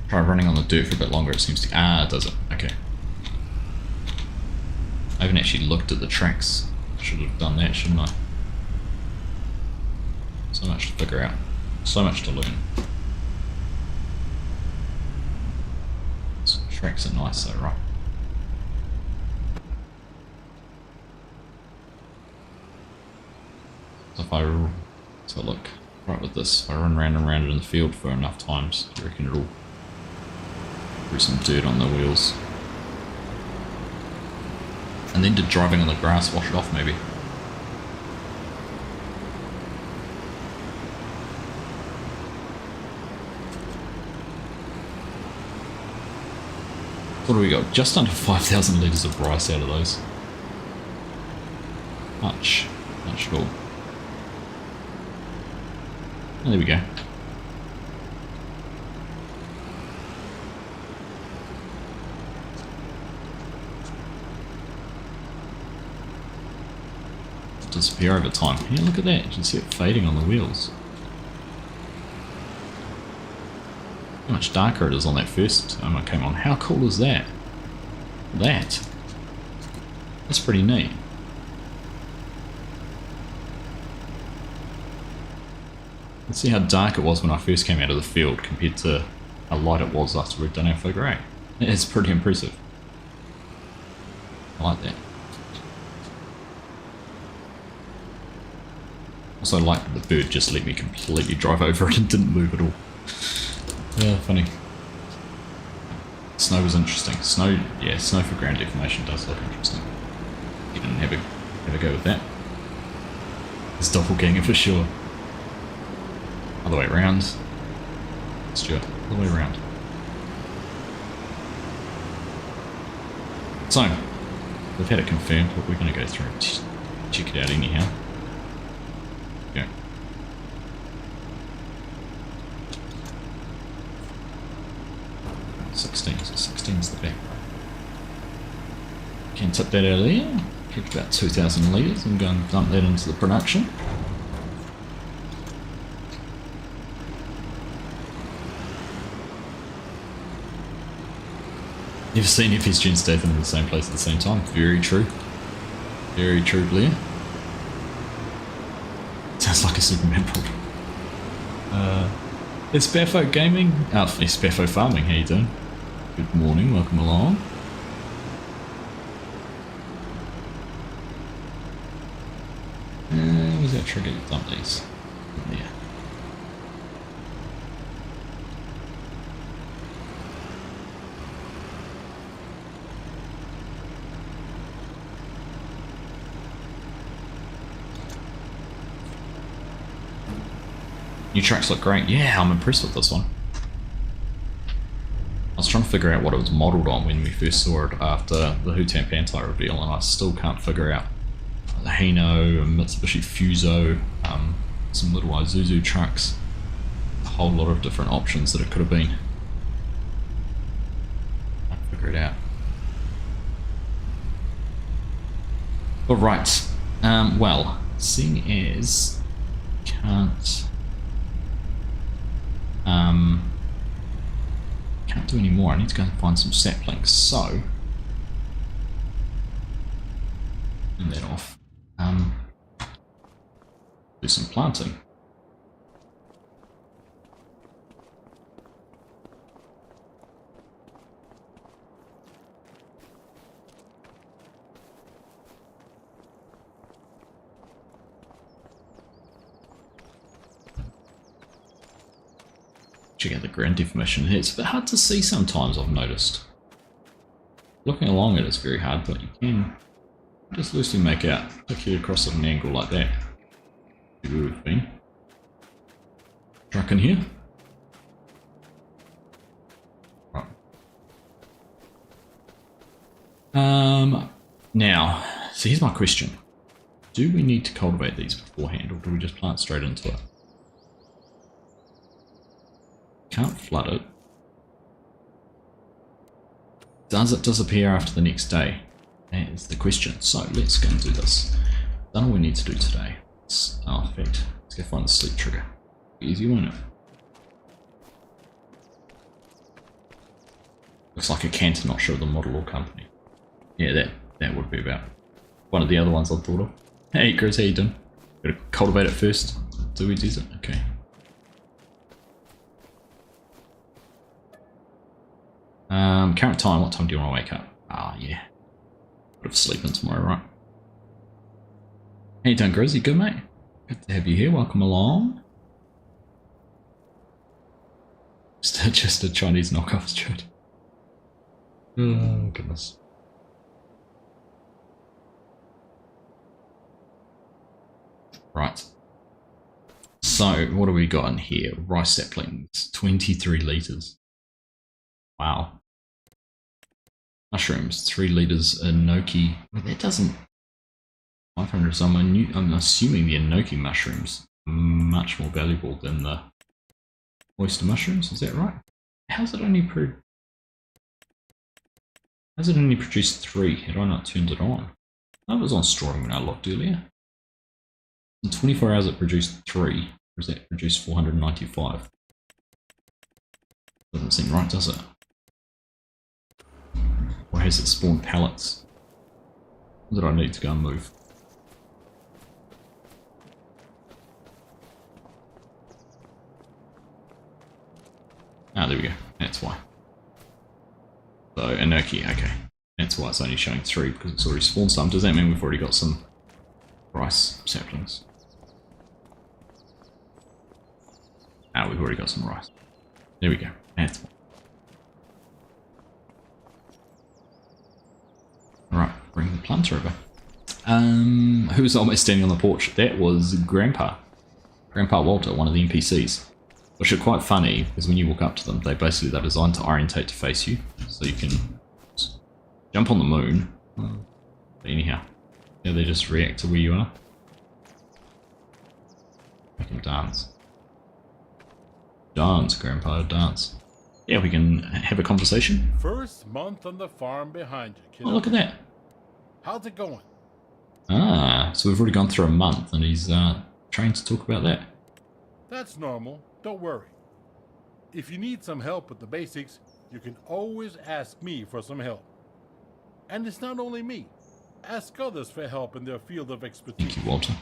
Try running on the dirt for a bit longer, it seems to... Ah, it does it. Okay. I haven't actually looked at the tracks. Should have done that, shouldn't I? So much to figure out. So much to learn. So tracks are nice though, right? So if I... So look, right with this, if I run round and round it in the field for enough times, do you reckon it'll... Threw some dirt on the wheels. And then did driving on the grass wash it off maybe? What do we got? Just under 5,000 litres of rice out of those. Much. Much at all. Oh, there we go. Disappear over time. Yeah, look at that. You can see it fading on the wheels. How much darker it is on that first time I came on. How cool is that? That's pretty neat. Let's see how dark it was when I first came out of the field compared to how light it was after we'd done our figure eight. It's pretty impressive. I like that. Also like that the bird just let me completely drive over it and didn't move at all. Yeah, funny. Snow was interesting. Snow, yeah, snow for ground deformation does look interesting. You didn't have a go with that. It's doppelganger for sure. Other way around. Stuart, other way around. So, we've had it confirmed, but we're going to go through and check it out anyhow. Yeah. 16, so 16 is the back. Can tip that out of there. Keep about 2,000 litres and go and dump that into the production. Never seen FSG and Statham in the same place at the same time. Very true. Very true, Blair. Sounds like a Superman problem. It's Spaffo Gaming. It's Spaffo Farming. How you doing? Good morning. Welcome along. Where's that trigger to dump these? Yeah. New tracks look great. Yeah, I'm impressed with this one. I was trying to figure out what it was modelled on when we first saw it after the Hutan Pantai reveal, and I still can't figure out. The Hino, a Mitsubishi Fuso, some little Isuzu trucks, a whole lot of different options that it could have been. I'll figure it out. Alright, well, seeing as can't do any more, I need to go and find some saplings, so turn that off. Do some planting. Check out the ground definition here. It's a bit hard to see sometimes, I've noticed. Looking along it is very hard, but you can just loosely make out, particularly across at an angle like that. Where we've been. Truck in here. Right. Now, so here's my question. Do we need to cultivate these beforehand, or do we just plant straight into it? Can't flood it. Does it disappear after the next day? That is the question. So let's go and do this. Done all we need to do today. Oh, in fact, let's go find the sleep trigger. Easy, won't it? Looks like a Canton, not sure of the model or company. Yeah, that would be about one of the other ones I thought of. Hey Chris, how you doing? Gotta cultivate it first. Do we do it? Okay. Current time, what time do you want to wake up? Ah, yeah. Bit of sleeping tomorrow, right? How you doing, Grizz? You good, mate? Good to have you here. Welcome along. Just a Chinese knockoff shirt. Oh, goodness. Right. So, what do we got in here? Rice saplings, 23 litres. Wow. Mushrooms, 3 litres. Enoki. Well, that doesn't. 500. So I'm assuming the enoki mushrooms are much more valuable than the oyster mushrooms. Is that right? How's it only produced 3? Had I not turned it on? That was on storing when I looked earlier. In 24 hours it produced 3. Or does that produce 495? Doesn't seem right, does it? Or has it spawned pallets that I need to go and move? Ah, there we go. That's why. So, enoki, okay. That's why it's only showing 3, because it's already spawned some. Does that mean we've already got some rice saplings? Ah, we've already got some rice. There we go. That's why. Alright, bring the planter over. Who was almost standing on the porch? That was Grandpa. Grandpa Walter, one of the NPCs. Which are quite funny, because when you walk up to them, they're designed to orientate to face you. So you can jump on the moon. But anyhow, yeah, they just react to where you are. Make them dance. Dance, Grandpa, dance. Yeah, we can have a conversation.
First month on the farm behind you, kiddo.
Oh, look at that.
How's it going?
Ah, so we've already gone through a month and he's trained to talk about that.
That's normal. Don't worry. If you need some help with the basics, you can always ask me for some help. And it's not only me. Ask others for help in their field of expertise.
Thank you, Walter.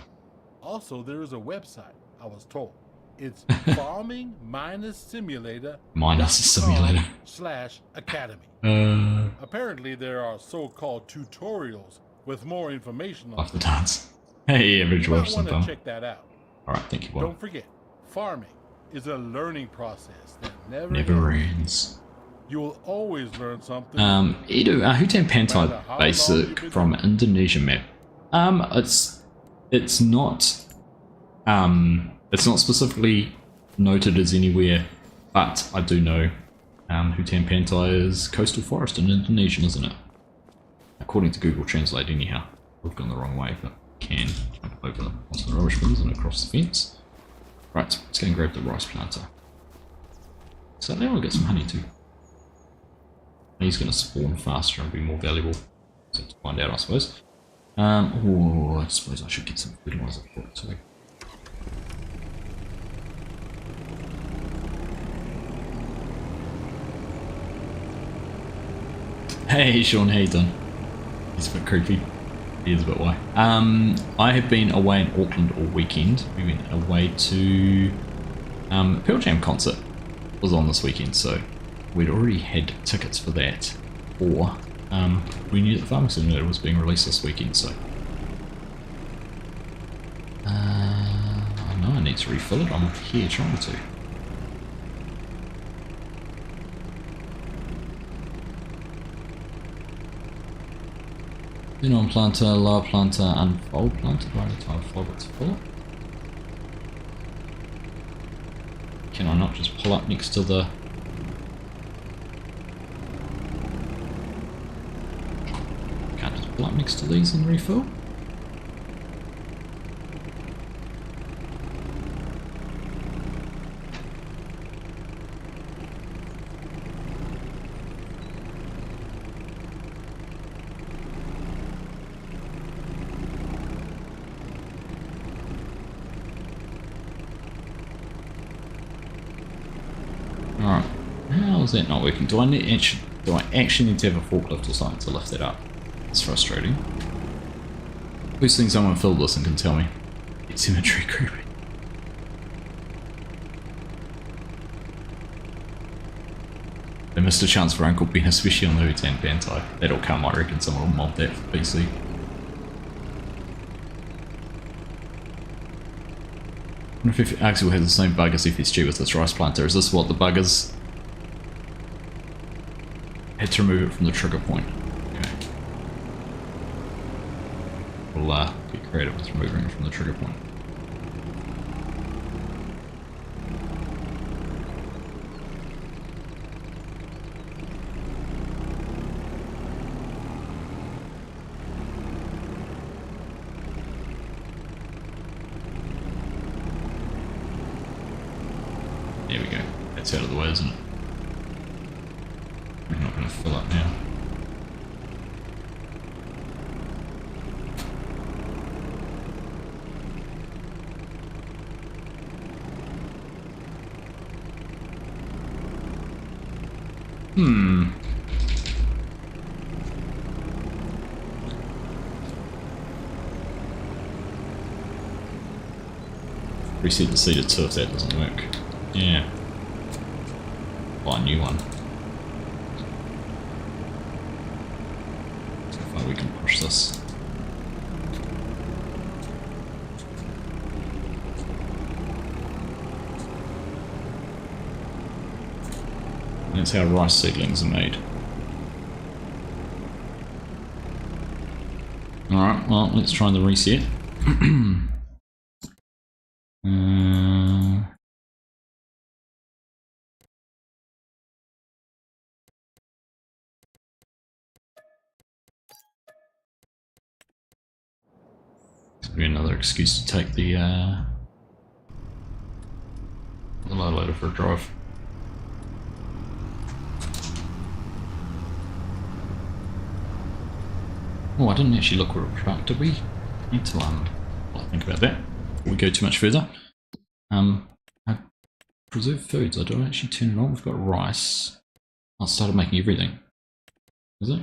Also, there is a website, I was told. It's farming-simulator
-simulator.
Apparently, there are so-called tutorials with more information on
Love the dance. Hey, average
you might
Wilson.
want to check that out.
Alright, thank you, Walter.
Don't forget, farming is a learning process that never
ends.
You will always learn something.
Edu, Hutan Pantai basic from Indonesia map. It's not specifically noted as anywhere, but I do know Hutan Pantai is coastal forest in Indonesia, isn't it? According to Google Translate, anyhow. We've gone the wrong way, but can jump over onto the rubbish bins and across the fence. Right, let's go and grab the rice planter. So now we'll get some honey too. He's going to spawn faster and be more valuable. So to find out, I suppose. Oh, I suppose I should get some fertilizer for it too. Hey Sean, how you doing? He's a bit creepy. He is a bit why. I have been away in Auckland all weekend. We went away to Pearl Jam concert. Was on this weekend, so we'd already had tickets for that. Or we knew that the Farming Simulator was being released this weekend, so I know I need to refill it. I'm here trying to. You know, planter, lower planter, unfold planter by the time I fold it to full. Can I not just pull up next to the... Can't just pull up next to these and refill? Alright, how is that not working? Do I actually need to have a forklift or something to lift that up? It's frustrating. Who's think someone filled this and can tell me? It's symmetry creepy. They missed a chance for Uncle Ben, especially on the Hutan Pantai. That'll come, I reckon someone will mod that for PC. I wonder if Axel has the same bug as FSG with this rice planter. Is this what the bug is? Had to remove it from the trigger point. Okay. We'll get creative with removing it from the trigger point. There we go. That's out of the way, isn't it? We're not going to fill up now. Reset the seater too if that doesn't work. Yeah. Buy a new one. So far we can push this. And that's how rice seedlings are made. Alright, well, let's try the reset. Be another excuse to take the low loader for a drive. Oh, I didn't actually look where it was. Did we need to think about that before we go too much further? Preserve foods. I don't actually turn it on. We've got rice. I started making everything. Is it?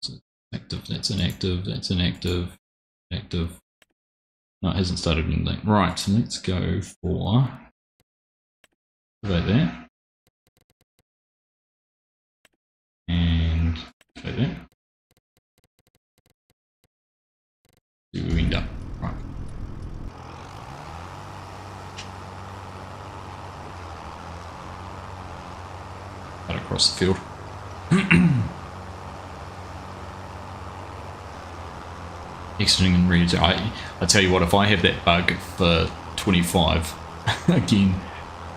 So active. That's inactive. That's inactive. Active. No, it hasn't started anything. Right. So let's go for about that. And about that. See where we end up. Right. Cut across the field. Exiting and ready to. I tell you what, if I have that bug for 25 again,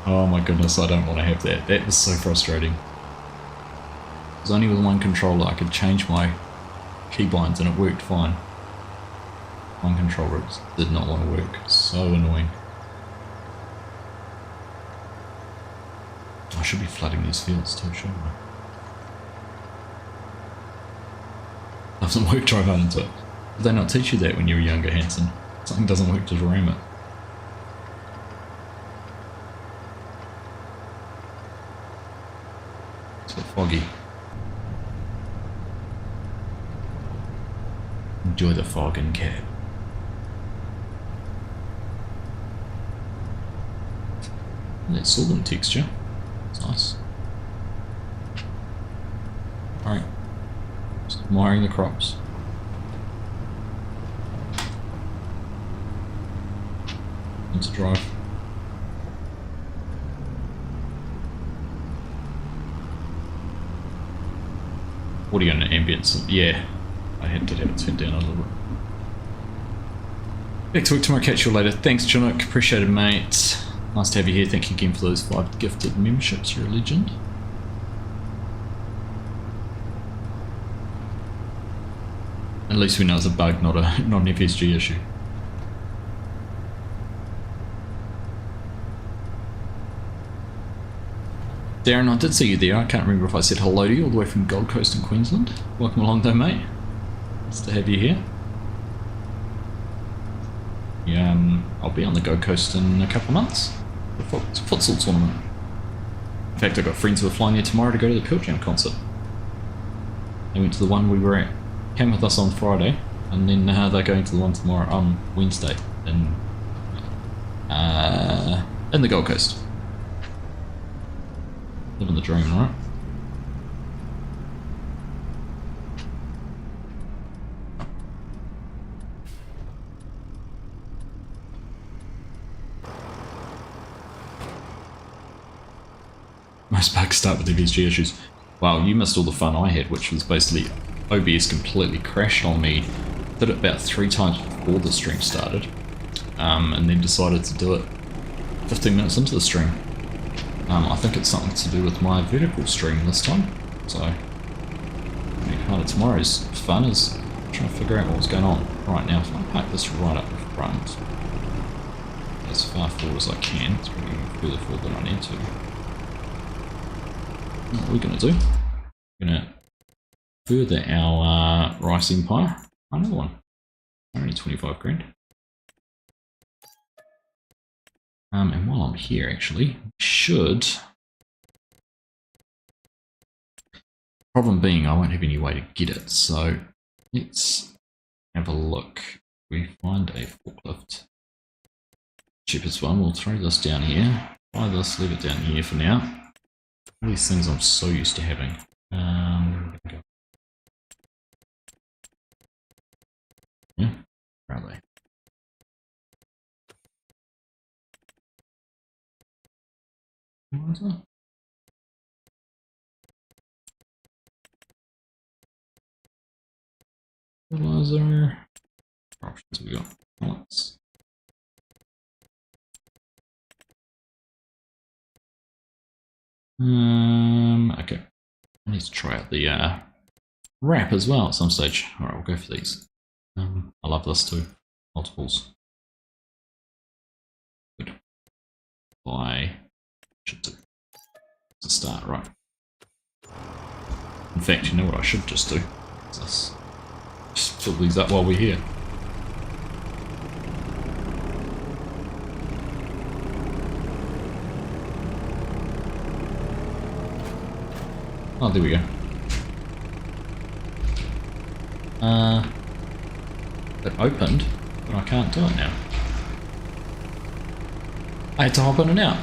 oh my goodness, I don't want to have that. That was so frustrating. It was only with one controller I could change my keybinds and it worked fine. One controller did not want to work. So annoying. I should be flooding these fields too, shouldn't I? Doesn't work, drive out into it. Did they not teach you that when you were younger, Hanson? Something doesn't work, just ram it. It's a bit foggy. Enjoy the fog in cab. That sorghum texture. It's nice. Alright. Just admiring the crops. Need to drive. What are you on ambience? Yeah. I had to have it turned down a little bit. Back to work tomorrow, catch you later. Thanks, Chinook. Appreciate it, mate. Nice to have you here. Thank you again for those 5 gifted memberships. You're a legend. At least we know it's a bug, not an FSG issue. Darren, I did see you there. I can't remember if I said hello to you all the way from Gold Coast in Queensland. Welcome along though, mate. Nice to have you here. Yeah, I'll be on the Gold Coast in a couple of months. It's a futsal tournament. In fact, I've got friends who are flying there tomorrow to go to the Pearl Jam concert. They went to the one we were at, came with us on Friday, and then they're going to the one tomorrow on Wednesday in the Gold Coast. Living the dream, right? Most bugs start with FSG issues. Wow, you missed all the fun I had, which was basically OBS completely crashed on me. Did it about 3 times before the stream started, and then decided to do it 15 minutes into the stream. I think it's something to do with my vertical stream this time, so part of tomorrow's fun is trying to figure out what was going on. Right now, if I park this right up in front, as far forward as I can, it's probably further forward than I need to. What are we going to do? We're going to further our rice empire. Another one. Only 25 grand. And while I'm here, actually, should... Problem being, I won't have any way to get it, so let's have a look. We find a forklift. Cheapest one, we'll throw this down here. Buy this, leave it down here for now. All these things I'm so used to having. Yeah, where are they? What is that? Fertilizer. What options have we got? Pellets. Okay. I need to try out the wrap as well at some stage. Alright, we'll go for these. I love this too. Multiples. Good. Buy. Should do. To start, right. In fact, you know what I should just do? Is this. Just fill these up while we're here. Oh, there we go. It opened, but I can't do it now. I had to hop in and out.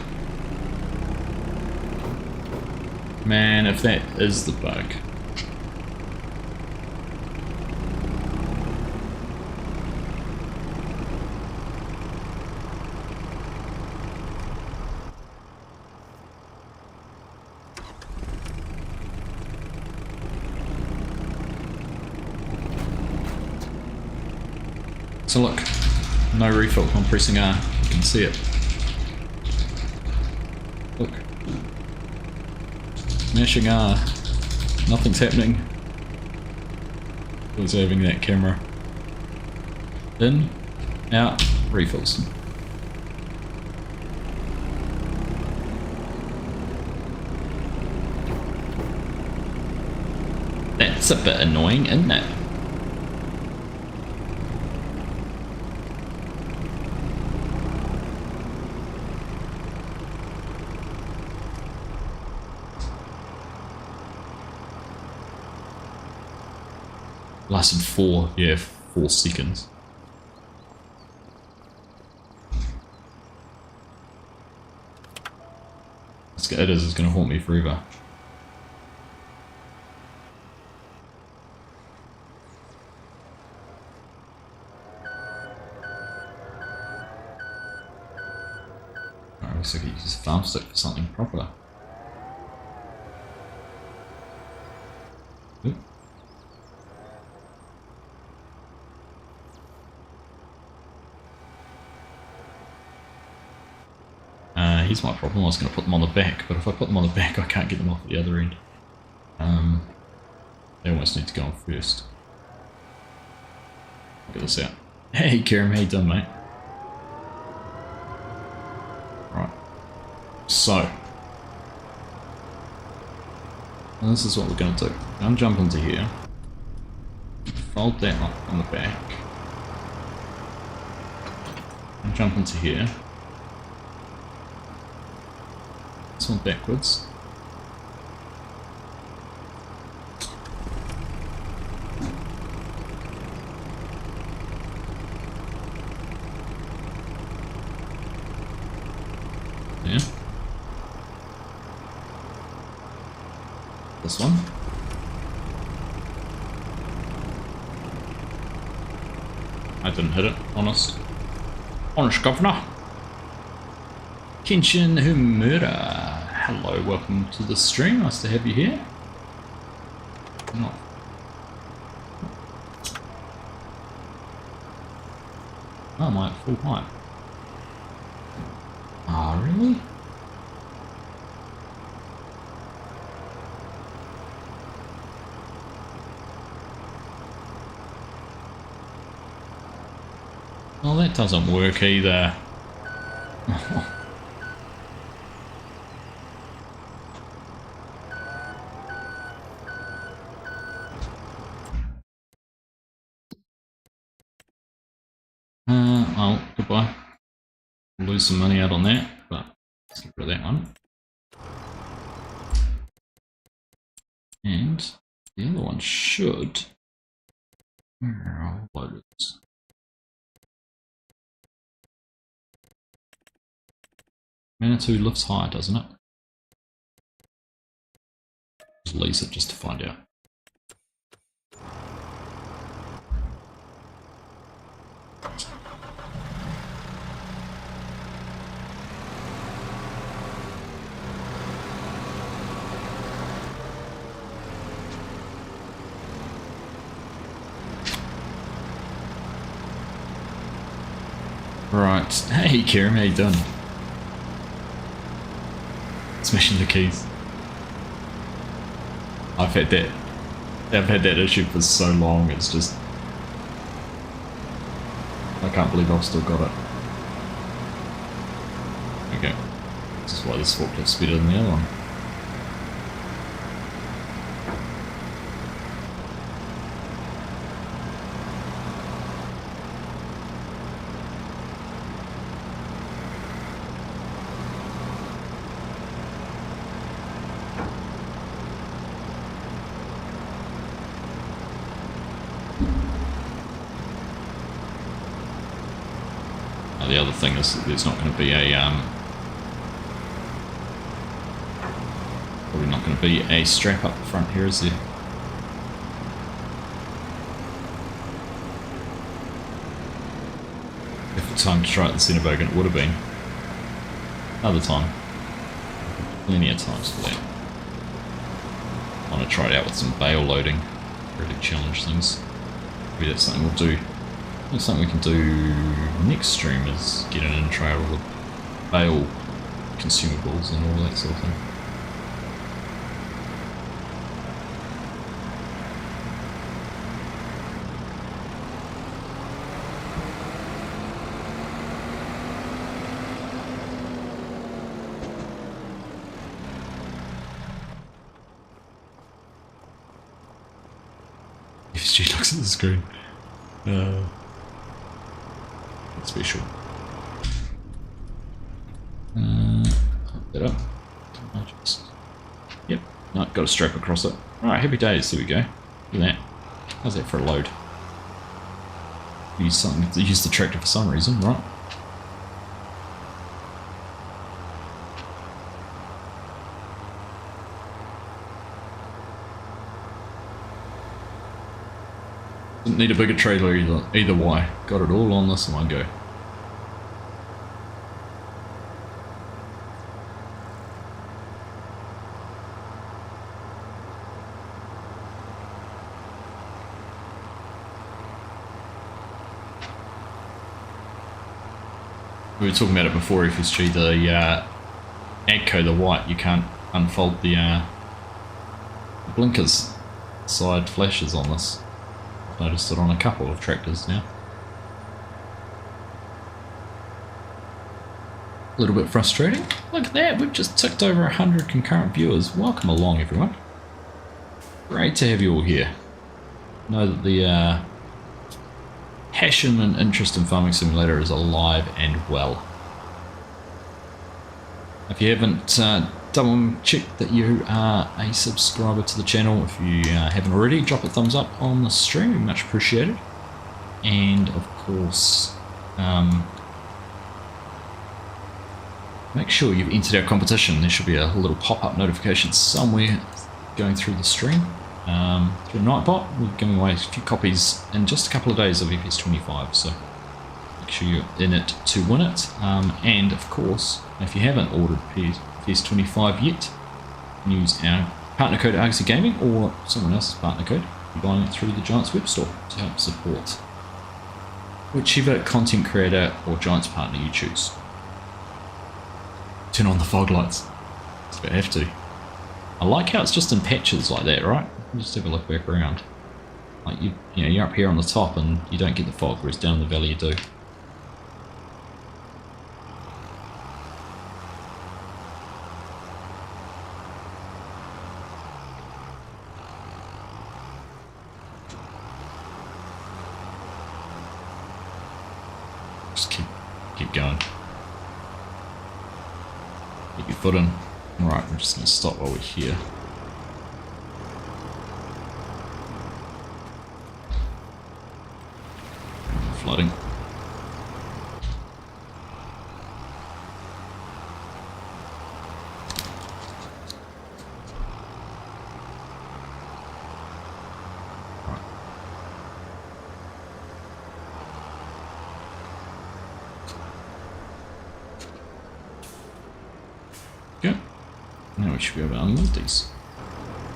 Man, if that is the bug. So look, no refill. I'm pressing R. You can see it. Look. Mashing R. Nothing's happening. Always having that camera. In, out, refills. That's a bit annoying, isn't it? Lasted 4 seconds. It is, it's going to haunt me forever. Alright, looks like I use a farm stick for something proper. Oop. Here's my problem. I was going to put them on the back, but if I put them on the back I can't get them off at the other end. They almost need to go on first. Look at this out. Hey Kieran, how you doing, mate? Right. So this is what we're going to do. I'm jump into here. Fold that up on the back. And jump into here. This one backwards. Yeah. This one. I didn't hit it, honest. Honest governor. Kenshin Humura. Hello, welcome to the stream. Nice to have you here. Oh. Oh, I'm at full height. Oh, really? Well, that doesn't work either. Well, goodbye. We'll lose some money out on that, but let's get rid of that one. And the other one should. I'll load it. Manitou lifts high, doesn't it? Just lease it just to find out. Right, hey Kieran, how you doing? Smashing the keys. I've had that issue for so long, it's just... I can't believe I've still got it. Okay, this is why this forklift's better than the other one. Now, the other thing is that there's not going to be a probably not going to be a strap up the front here, is there? If the time to try it in Centerbogan, it would have been. Another time. Plenty of times for that. I want to try it out with some bale loading. Really challenge things. Maybe that's something we'll do. That's something we can do next stream, is get an intro of the bale consumables and all that sort of thing. If she looks at the screen. That's special. Hook that up. Yep, no, got a strap across it. Alright, happy days, there we go. Look at that. How's that for a load? Use the tractor for some reason, right? Didn't need a bigger trailer either way. Got it all on this in one go. We were talking about it before, FSG, the AGCO, the white, you can't unfold the blinkers, side flashes on this. I've noticed it on a couple of tractors now. A little bit frustrating. Look at that, we've just ticked over 100 concurrent viewers. Welcome along, everyone. Great to have you all here. Know that the passion and interest in Farming Simulator is alive and well. If you haven't double checked that you are a subscriber to the channel, if you haven't already, drop a thumbs up on the stream, much appreciated. And of course, make sure you've entered our competition. There should be a little pop-up notification somewhere going through the stream. Through Nightbot, we're giving away a few copies in just a couple of days of FS25, so make sure you're in it to win it. And of course, if you haven't ordered FS25 yet, you can use our partner code Argosy Gaming or someone else's partner code. You're buying it through the Giants web store to help support whichever content creator or Giants partner you choose. Turn on the fog lights. That's what I have to. I like how it's just in patches like that, right? Just have a look back around. Like you know, you're up here on the top and you don't get the fog, whereas down in the valley you do. Just keep going. Keep your foot in. Alright, we're just going to stop while we're here. Flooding. Right. Good. Now we should be able to unload these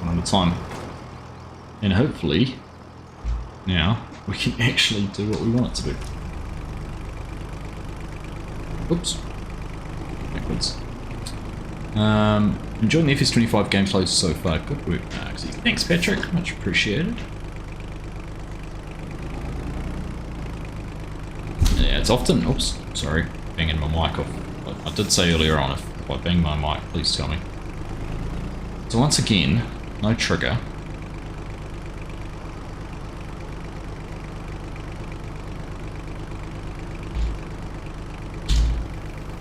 one at a time. And hopefully now we can actually do what we want it to do. Oops. Backwards. Enjoying the FS25 gameplay so far. Good work, Argsy. Thanks, Patrick. Much appreciated. Yeah, it's often... Oops, sorry. Banging my mic off. I did say earlier on, if I bang my mic, please tell me. So once again, no trigger.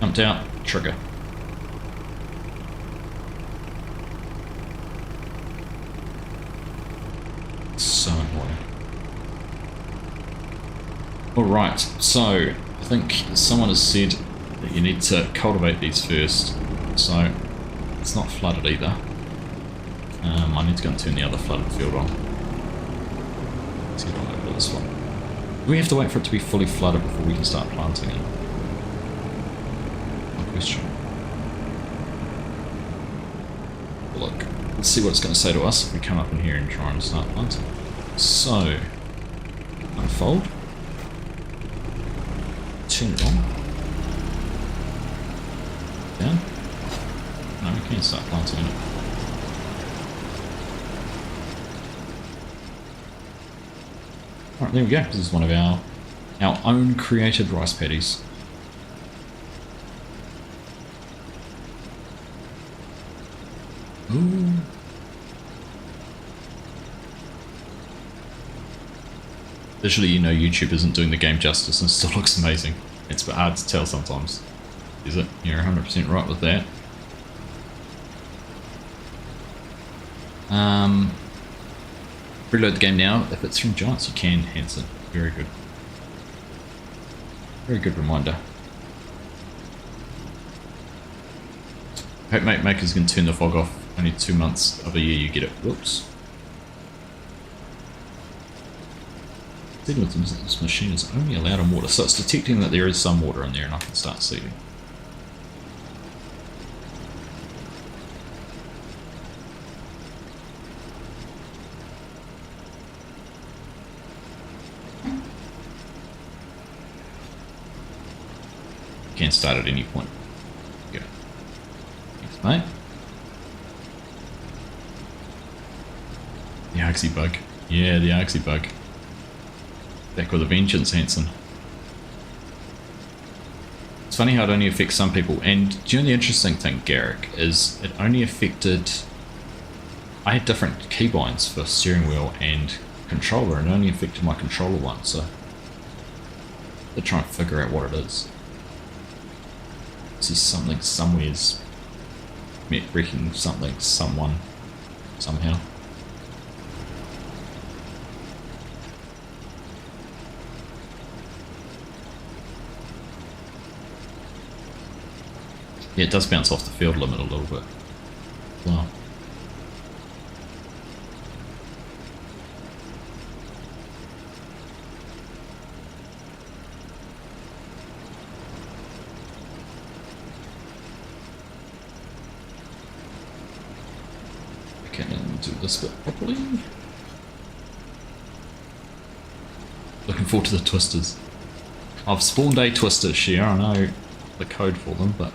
Jumped out, trigger. So annoying. Alright, so I think someone has said that you need to cultivate these first, so it's not flooded either. I need to go and turn the other flooded field on. Let's get on over to this one. Do we have to wait for it to be fully flooded before we can start planting it? No question. Look, let's see what it's going to say to us if we come up in here and try and start planting. So, unfold. Turn it on. Down. No, we can't start planting it. Alright, there we go. This is one of our own created rice paddies. Ooh. Visually, you know YouTube isn't doing the game justice and still looks amazing. It's a bit hard to tell sometimes. Is it? You're 100% right with that. Reload the game now. If it's from Giants, you can, Hanson. Very good. Very good reminder. Hope Mate Makers can turn the fog off. Only 2 months of a year you get it. Whoops. Seeding with this machine is only allowed in water, so it's detecting that there is some water in there and I can start seeding. Can start at any point. Go. Thanks, mate. The Argsy bug. Yeah, the Argsy bug. Back with a vengeance, Hanson. It's funny how it only affects some people, and do you know the interesting thing, Garrick, is it only affected... I had different keybinds for steering wheel and controller, and it only affected my controller one, so... they're trying to figure out what it is. This is something somewhere's wrecking something, someone, somehow. Yeah, it does bounce off the field limit a little bit. Wow. Okay, do this bit properly. Looking forward to the twisters. I've spawned a twister share, I know the code for them, but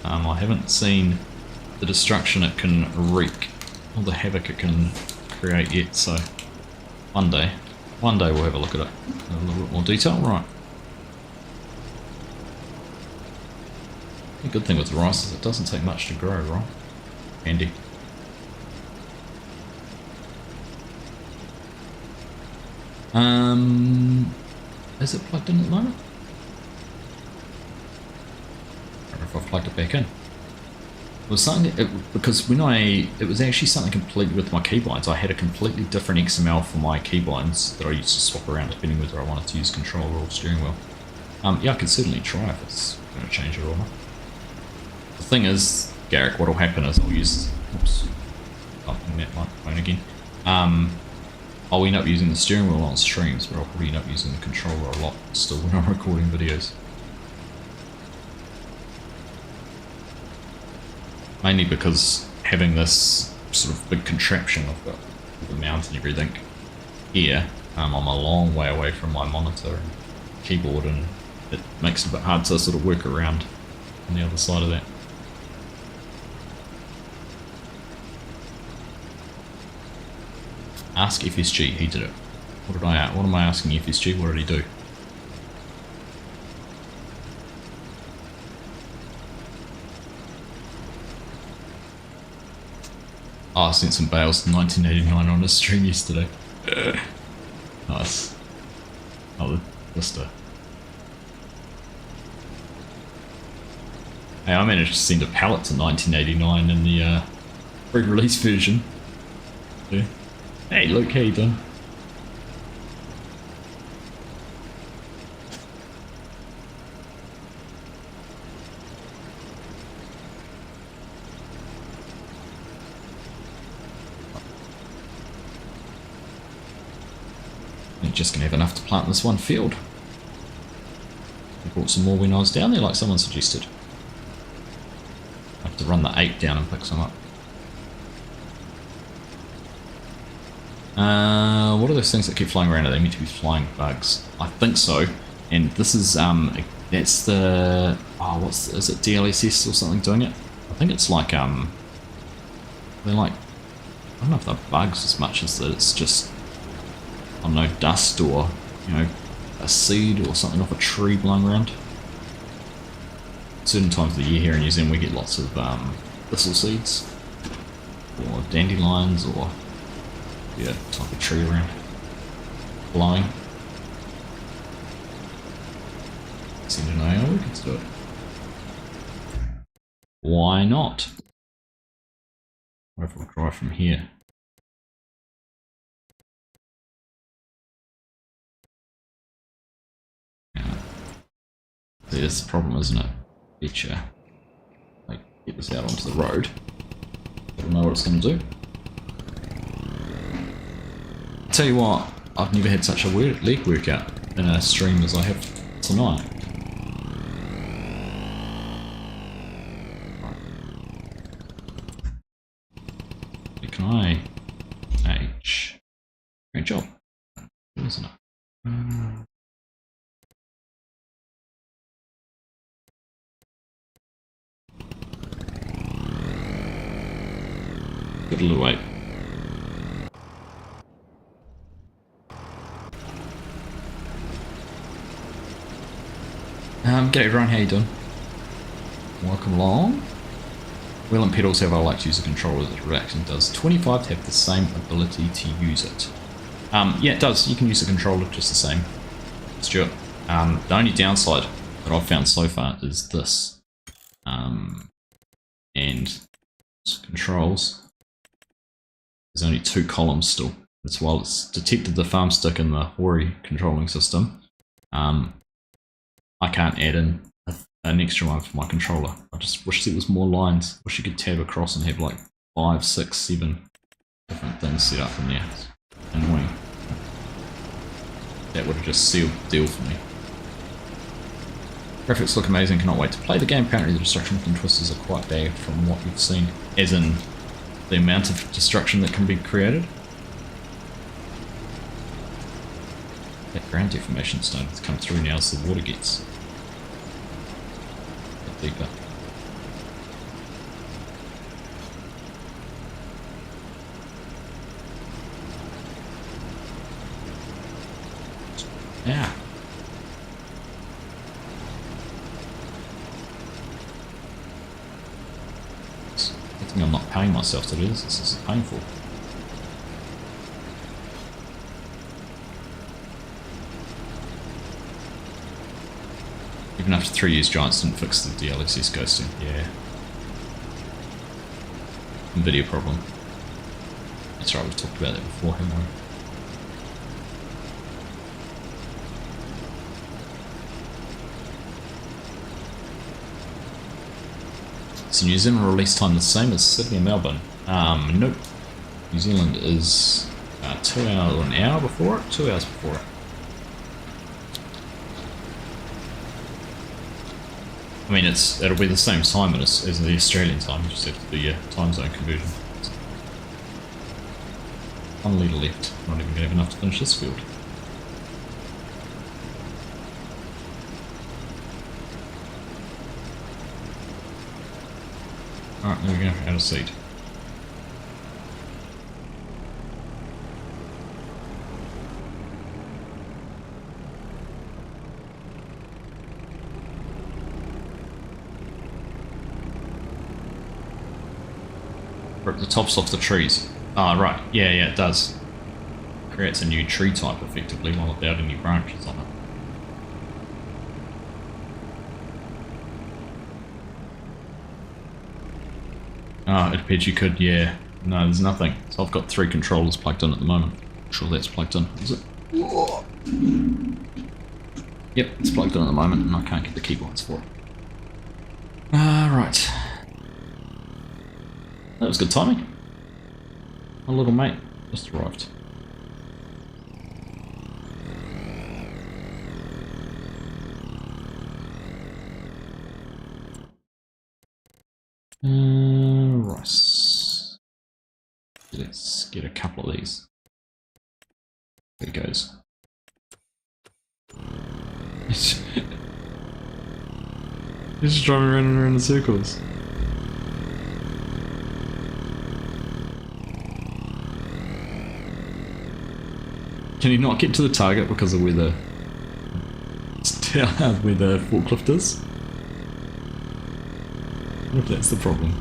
I haven't seen the destruction it can wreak, or the havoc it can create yet, so one day we'll have a look at it in a little bit more detail. Right. The good thing with the rice is it doesn't take much to grow, right? Handy. Is it plugged in at the moment? I don't know if I've plugged it back in. It was something, because when it was actually something completely with my keybinds. I had a completely different XML for my keybinds that I used to swap around depending whether I wanted to use controller or steering wheel. Yeah, I could certainly try if it's going to change it or not. The thing is, Garrick, what will happen is I'll use, oops, opening that microphone again. I'll end up using the steering wheel on streams, but I'll probably end up using the controller a lot still when I'm recording videos. Mainly because having this sort of big contraption I've got with the mount and everything here, I'm a long way away from my monitor and keyboard, and it makes it a bit hard to sort of work around on the other side of that. Ask FSG, he did it. What am I asking FSG? What did he do? Oh, I sent some bales to 1989 on a stream yesterday. Nice. Oh, the blister. Hey, I managed to send a pallet to 1989 in the pre-release version. Yeah. Hey, look, how you doing? We're just going to have enough to plant this one field. I brought some more when I was down there, like someone suggested. I have to run the 8 down and pick some up. What are those things that keep flying around? Are they meant to be flying bugs? I think so. And this is, that's the, oh, is it DLSS or something doing it? I think it's like, they're like, I don't know if they're bugs as much as that it's just, I don't know, dust or, you know, a seed or something off a tree blowing around. Certain times of the year here in New Zealand we get lots of thistle seeds or dandelions or yeah, type of tree around blowing. Send an AO, we can do it. Why not? What if we drive from here? Yeah. See, that's the problem, isn't it? Betcha. Like, get this out onto the road. Don't know what it's going to do. Tell you what, I've never had such a leg workout in a stream as I have tonight. Can I? H. Great job. Isn't it? Get a little weight. G'day everyone, how you doing? Welcome along. Wheel and pedals, however I like to use the controller that Reaction does. 25 to have the same ability to use it. Yeah, it does. You can use the controller just the same, Stuart. The only downside that I've found so far is this. And controls. There's only 2 columns still. That's while it's detected the farm stick in the Hori controlling system. I can't add in an extra one for my controller. I just wish there was more lines. Wish you could tab across and have like 5, 6, 7 different things set up in there. It's annoying. That would have just sealed the deal for me. Graphics look amazing, cannot wait to play the game. Apparently the destruction from twisters are quite bad from what we've seen. As in the amount of destruction that can be created. That ground deformation is starting to come through now as the water gets a bit deeper. Yeah. I think I'm not paying myself to do this. This is painful. Even after 3 years, Giants didn't fix the DLSS ghosting. Yeah. NVIDIA problem. That's right, we've talked about that before, haven't we? So New Zealand release time the same as Sydney and Melbourne? Nope. New Zealand is 2 hours or an hour before it? 2 hours before it. I mean, it'll be the same time as the Australian time, you just have to do your time zone conversion. 1 litre left, not even going to have enough to finish this field. Alright, there we go, out of seed. Rip the tops off the trees. Ah, right, yeah, it does. Creates a new tree type effectively while without any branches on it. Ah, it appeared you could, yeah. No, there's nothing. So I've got 3 controllers plugged in at the moment. I'm sure that's plugged in, is it? Yep, it's plugged in at the moment and I can't get the keyboards for it. Right. That was good timing. My little mate just arrived. Rice. Let's get a couple of these. There it goes. It's just driving around and around in circles. Can you not get to the target because of where the forklift is? What if that's the problem?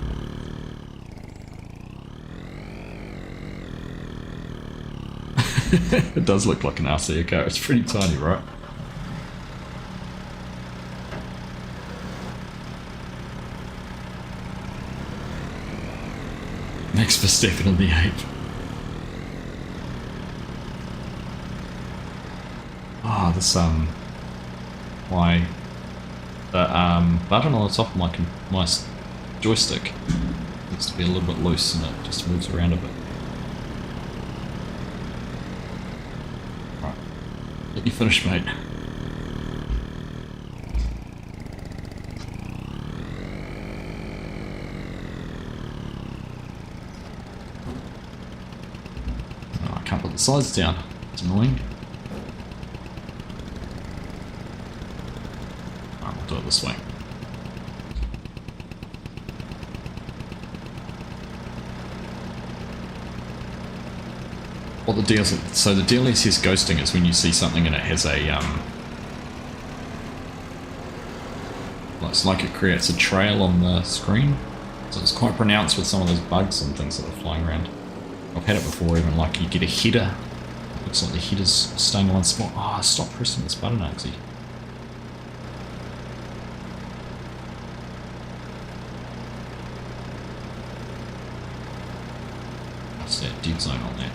It does look like an RC car. It's pretty tiny, right? Max Verstappen in the 8. Ah, this my the button on the top of my joystick needs to be a little bit loose and it just moves around a bit. Right, let you finish, mate. Oh, I can't put the sides down. It's annoying. Do it this way. What the deal is, so the DLSS ghosting is when you see something and it has a it's like it creates a trail on the screen, so it's quite pronounced with some of those bugs and things that are flying around. I've had it before, even like you get a header, looks like the header's staying in one spot. Ah, oh, stop pressing this button, actually. That dead zone on there.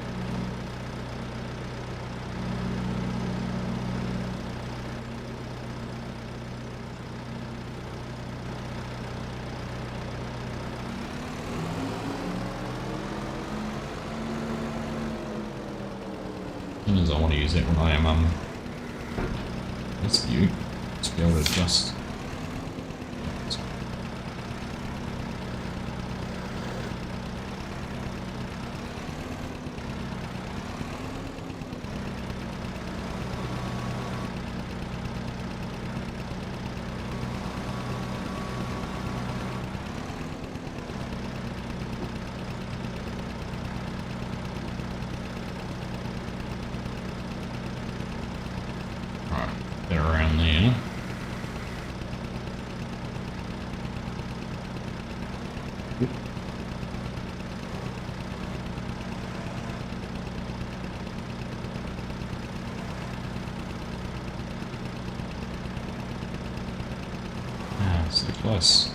Thing is, I want to use it when I am that's new to be able to adjust. They're around there. Ah, so close.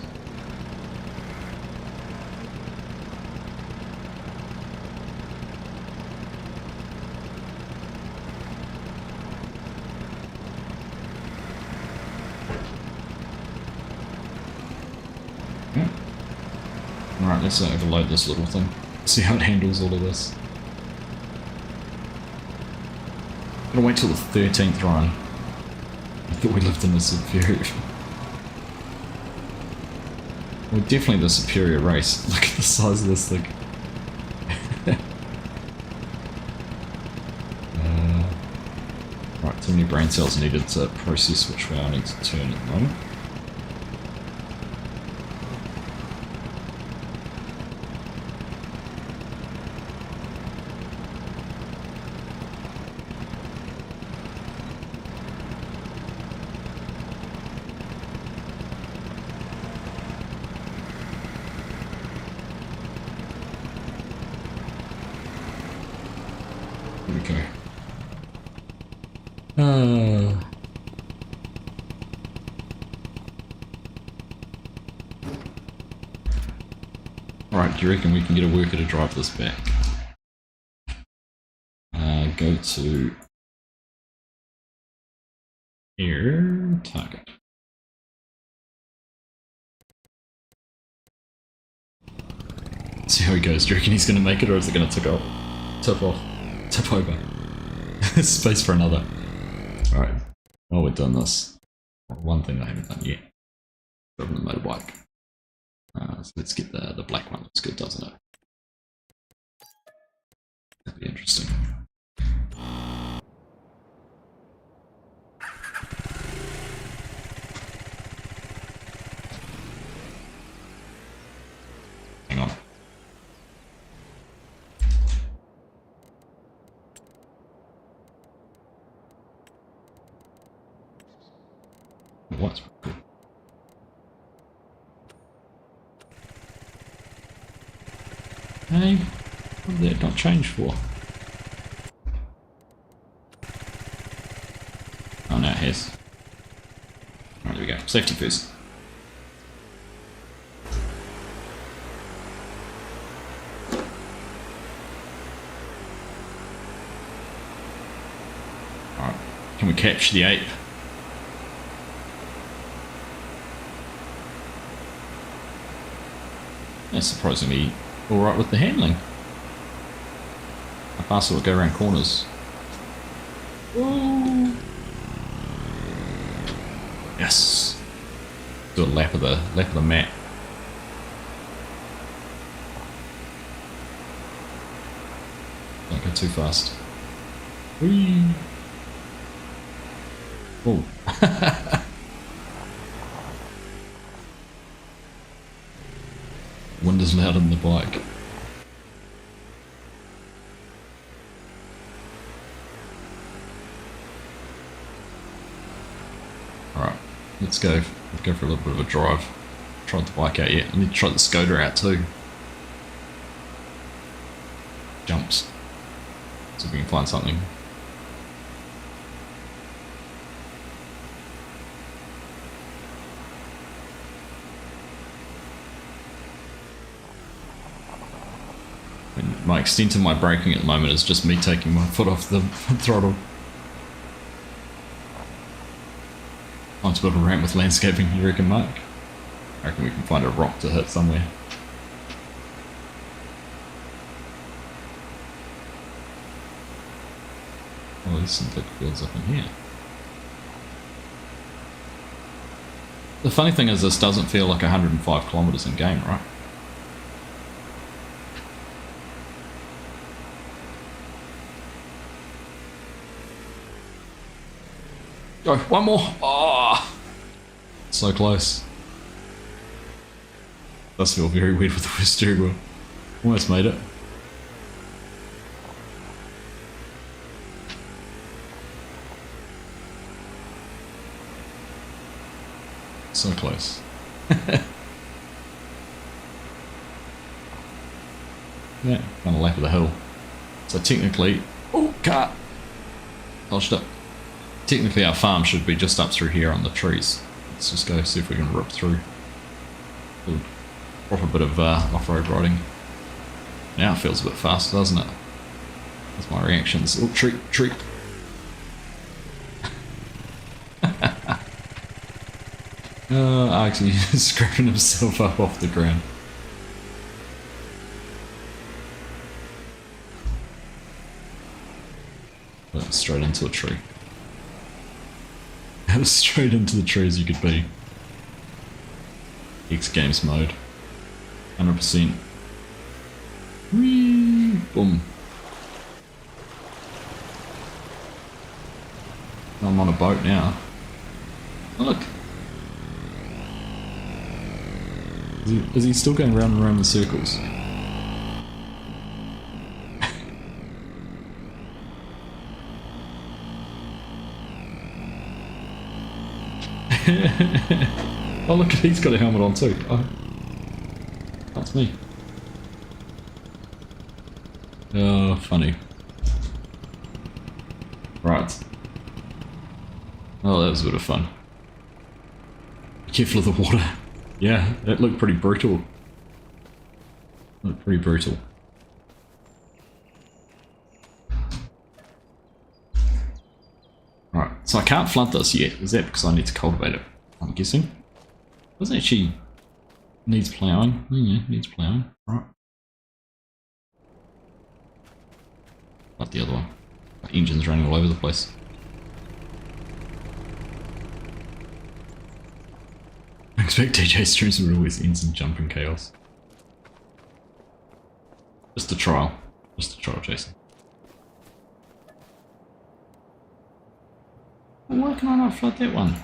Alright, let's overload this little thing. See how it handles all of this. I'm gonna wait till the 13th run. I thought we lived in a superior... Well, definitely the superior race. Look at the size of this thing. Right, too many brain cells needed to process which way I need to turn at the moment. Okay. Alright, do you reckon we can get a worker to drive this back? Go to here, target. See how he goes. Do you reckon he's going to make it, or is it going to tip off? Tip over. Space for another. Alright. Well, we've done this. One thing I haven't done yet. Driving the motorbike. So let's get the black one. Looks good, doesn't it? That'd be interesting. Hang on. What's good? Hey, what did that not change for? Oh no, it has. Alright, there we go. Safety first. Alright, can we catch the ape? That's surprisingly alright with the handling. How fast will it go around corners? Whoa. Yes. Do a lap of the map. Don't go too fast. Whee. Oh. Wind is loud in the bike. Alright, let's go. We'll go for a little bit of a drive. Tried the bike out yet. I need to try the Skoda out too. Jumps. See if we can find something. My extent of my braking at the moment is just me taking my foot off the throttle. Time to build a ramp with landscaping, you reckon, Mark? I reckon we can find a rock to hit somewhere. Oh, there's some thick fields up in here. The funny thing is this doesn't feel like 105 kilometers in game, right? Go, one more. Oh, so close. Does feel very weird with the steering wheel. Almost made it. So close. Yeah, on the lap of the hill. So technically, oh, car. Dodged it. Technically our farm should be just up through here on the trees. Let's just go see if we can rip through. Ooh, proper bit of off-road riding. Now it feels a bit faster, doesn't it? That's my reactions. Oh, tree. Actually scraping himself up off the ground. Straight into a tree. As straight into the tree as you could be. X Games mode. 100%. Whee! Boom. I'm on a boat now. Oh, look. Is he still going round and round in circles? Oh look, he's got a helmet on too. Oh, that's me. Oh, funny. Right. Oh, that was a bit of fun. Be careful of the water. Yeah, that looked pretty brutal. Looked pretty brutal. Right, so I can't flood this yet. Is that because I need to cultivate it? I'm guessing. Doesn't actually needs ploughing. Yeah, needs ploughing. Right. Like the other one. My engine's running all over the place. I expect DJ streams will always ends in jumping chaos. Just a trial. Just a trial, Jason. Why can I not flood that one?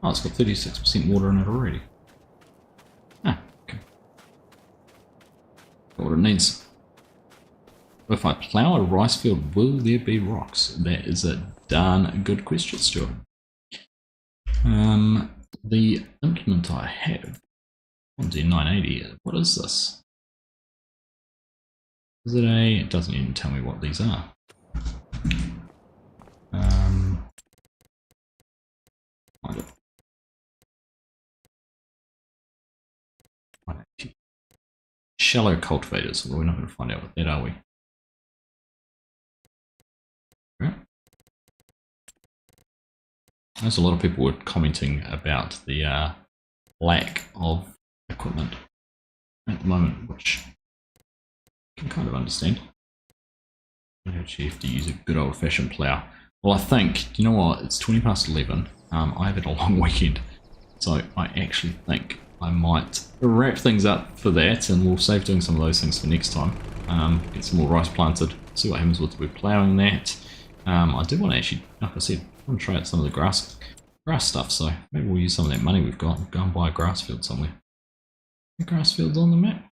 Oh, it's got 36% water in it already. Ah, okay. Got what it needs. If I plough a rice field, will there be rocks? That is a darn good question, Stuart. The implement I have on D980, what is this? Is it a... it doesn't even tell me what these are. Find it. 180. Shallow cultivators. Well, we're not going to find out what that, are we? Right. There's a lot of people were commenting about the lack of equipment at the moment, which I can kind of understand. You actually have to use a good old-fashioned plough. Well, I think, you know what, it's 20 past 11. I've had a long weekend, so I actually think I might wrap things up for that, and we'll save doing some of those things for next time. Get some more rice planted, see what happens with we're ploughing that. I do want to actually, like I said, I want to try out some of the grass stuff, so maybe we'll use some of that money we've got and go and buy a grass field somewhere. The grass field's on the map?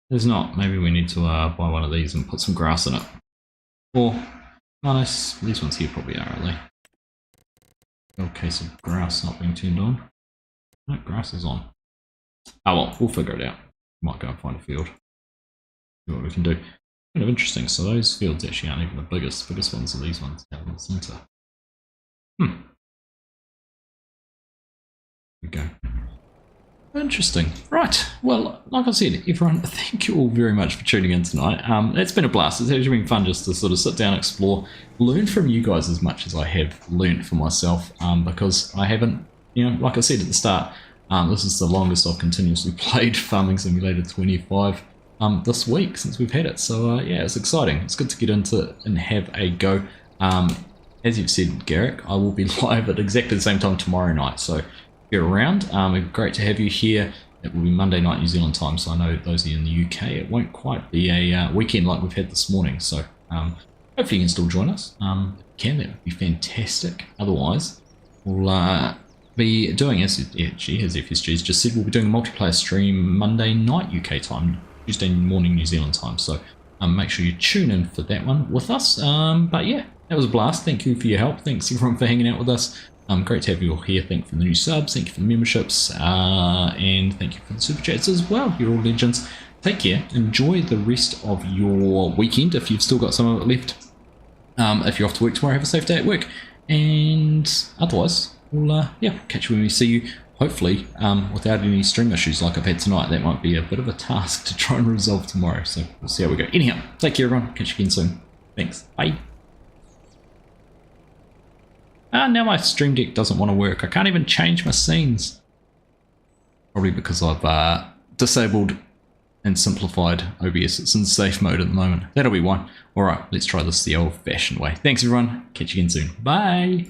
There's not. Maybe we need to buy one of these and put some grass in it. Or, no, these ones here probably are they? No case of grass not being turned on. No, grass is on. Oh well, we'll figure it out. Might go and find a field. See what we can do. Kind of interesting. So those fields actually aren't even the biggest. The biggest ones are these ones down in the centre. There we go. Interesting. Right. Well, like I said, everyone, thank you all very much for tuning in tonight. It's been a blast. It's actually been fun just to sort of sit down, explore, learn from you guys as much as I have learned for myself, because I haven't, you know, like I said at the start, this is the longest I've continuously played Farming Simulator 25 this week since we've had it. So yeah, it's exciting. It's good to get into it and have a go. As you've said, Garrick, I will be live at exactly the same time tomorrow night. So if you're around, it'd be great to have you here. It will be Monday night New Zealand time. So I know those of you in the UK, it won't quite be a weekend like we've had this morning. So hopefully you can still join us. If you can, that would be fantastic. Otherwise, we'll be doing, as FSG's just said, we'll be doing a multiplayer stream Monday night UK time, Tuesday morning New Zealand time. So make sure you tune in for that one with us. But yeah, that was a blast. Thank you for your help. Thanks everyone for hanging out with us. Great to have you all here. Thank you for the new subs. Thank you for the memberships. And thank you for the super chats as well. You're all legends. Take care. Enjoy the rest of your weekend if you've still got some of it left. If you're off to work tomorrow, have a safe day at work. And otherwise, we'll catch you when we see you. Hopefully, without any stream issues like I've had tonight. That might be a bit of a task to try and resolve tomorrow. So we'll see how we go. Anyhow, take care everyone. Catch you again soon. Thanks. Bye. Now my stream deck doesn't want to work. I can't even change my scenes. Probably because I've disabled and simplified OBS. It's in safe mode at the moment. That'll be one. Alright, let's try this the old-fashioned way. Thanks everyone. Catch you again soon. Bye.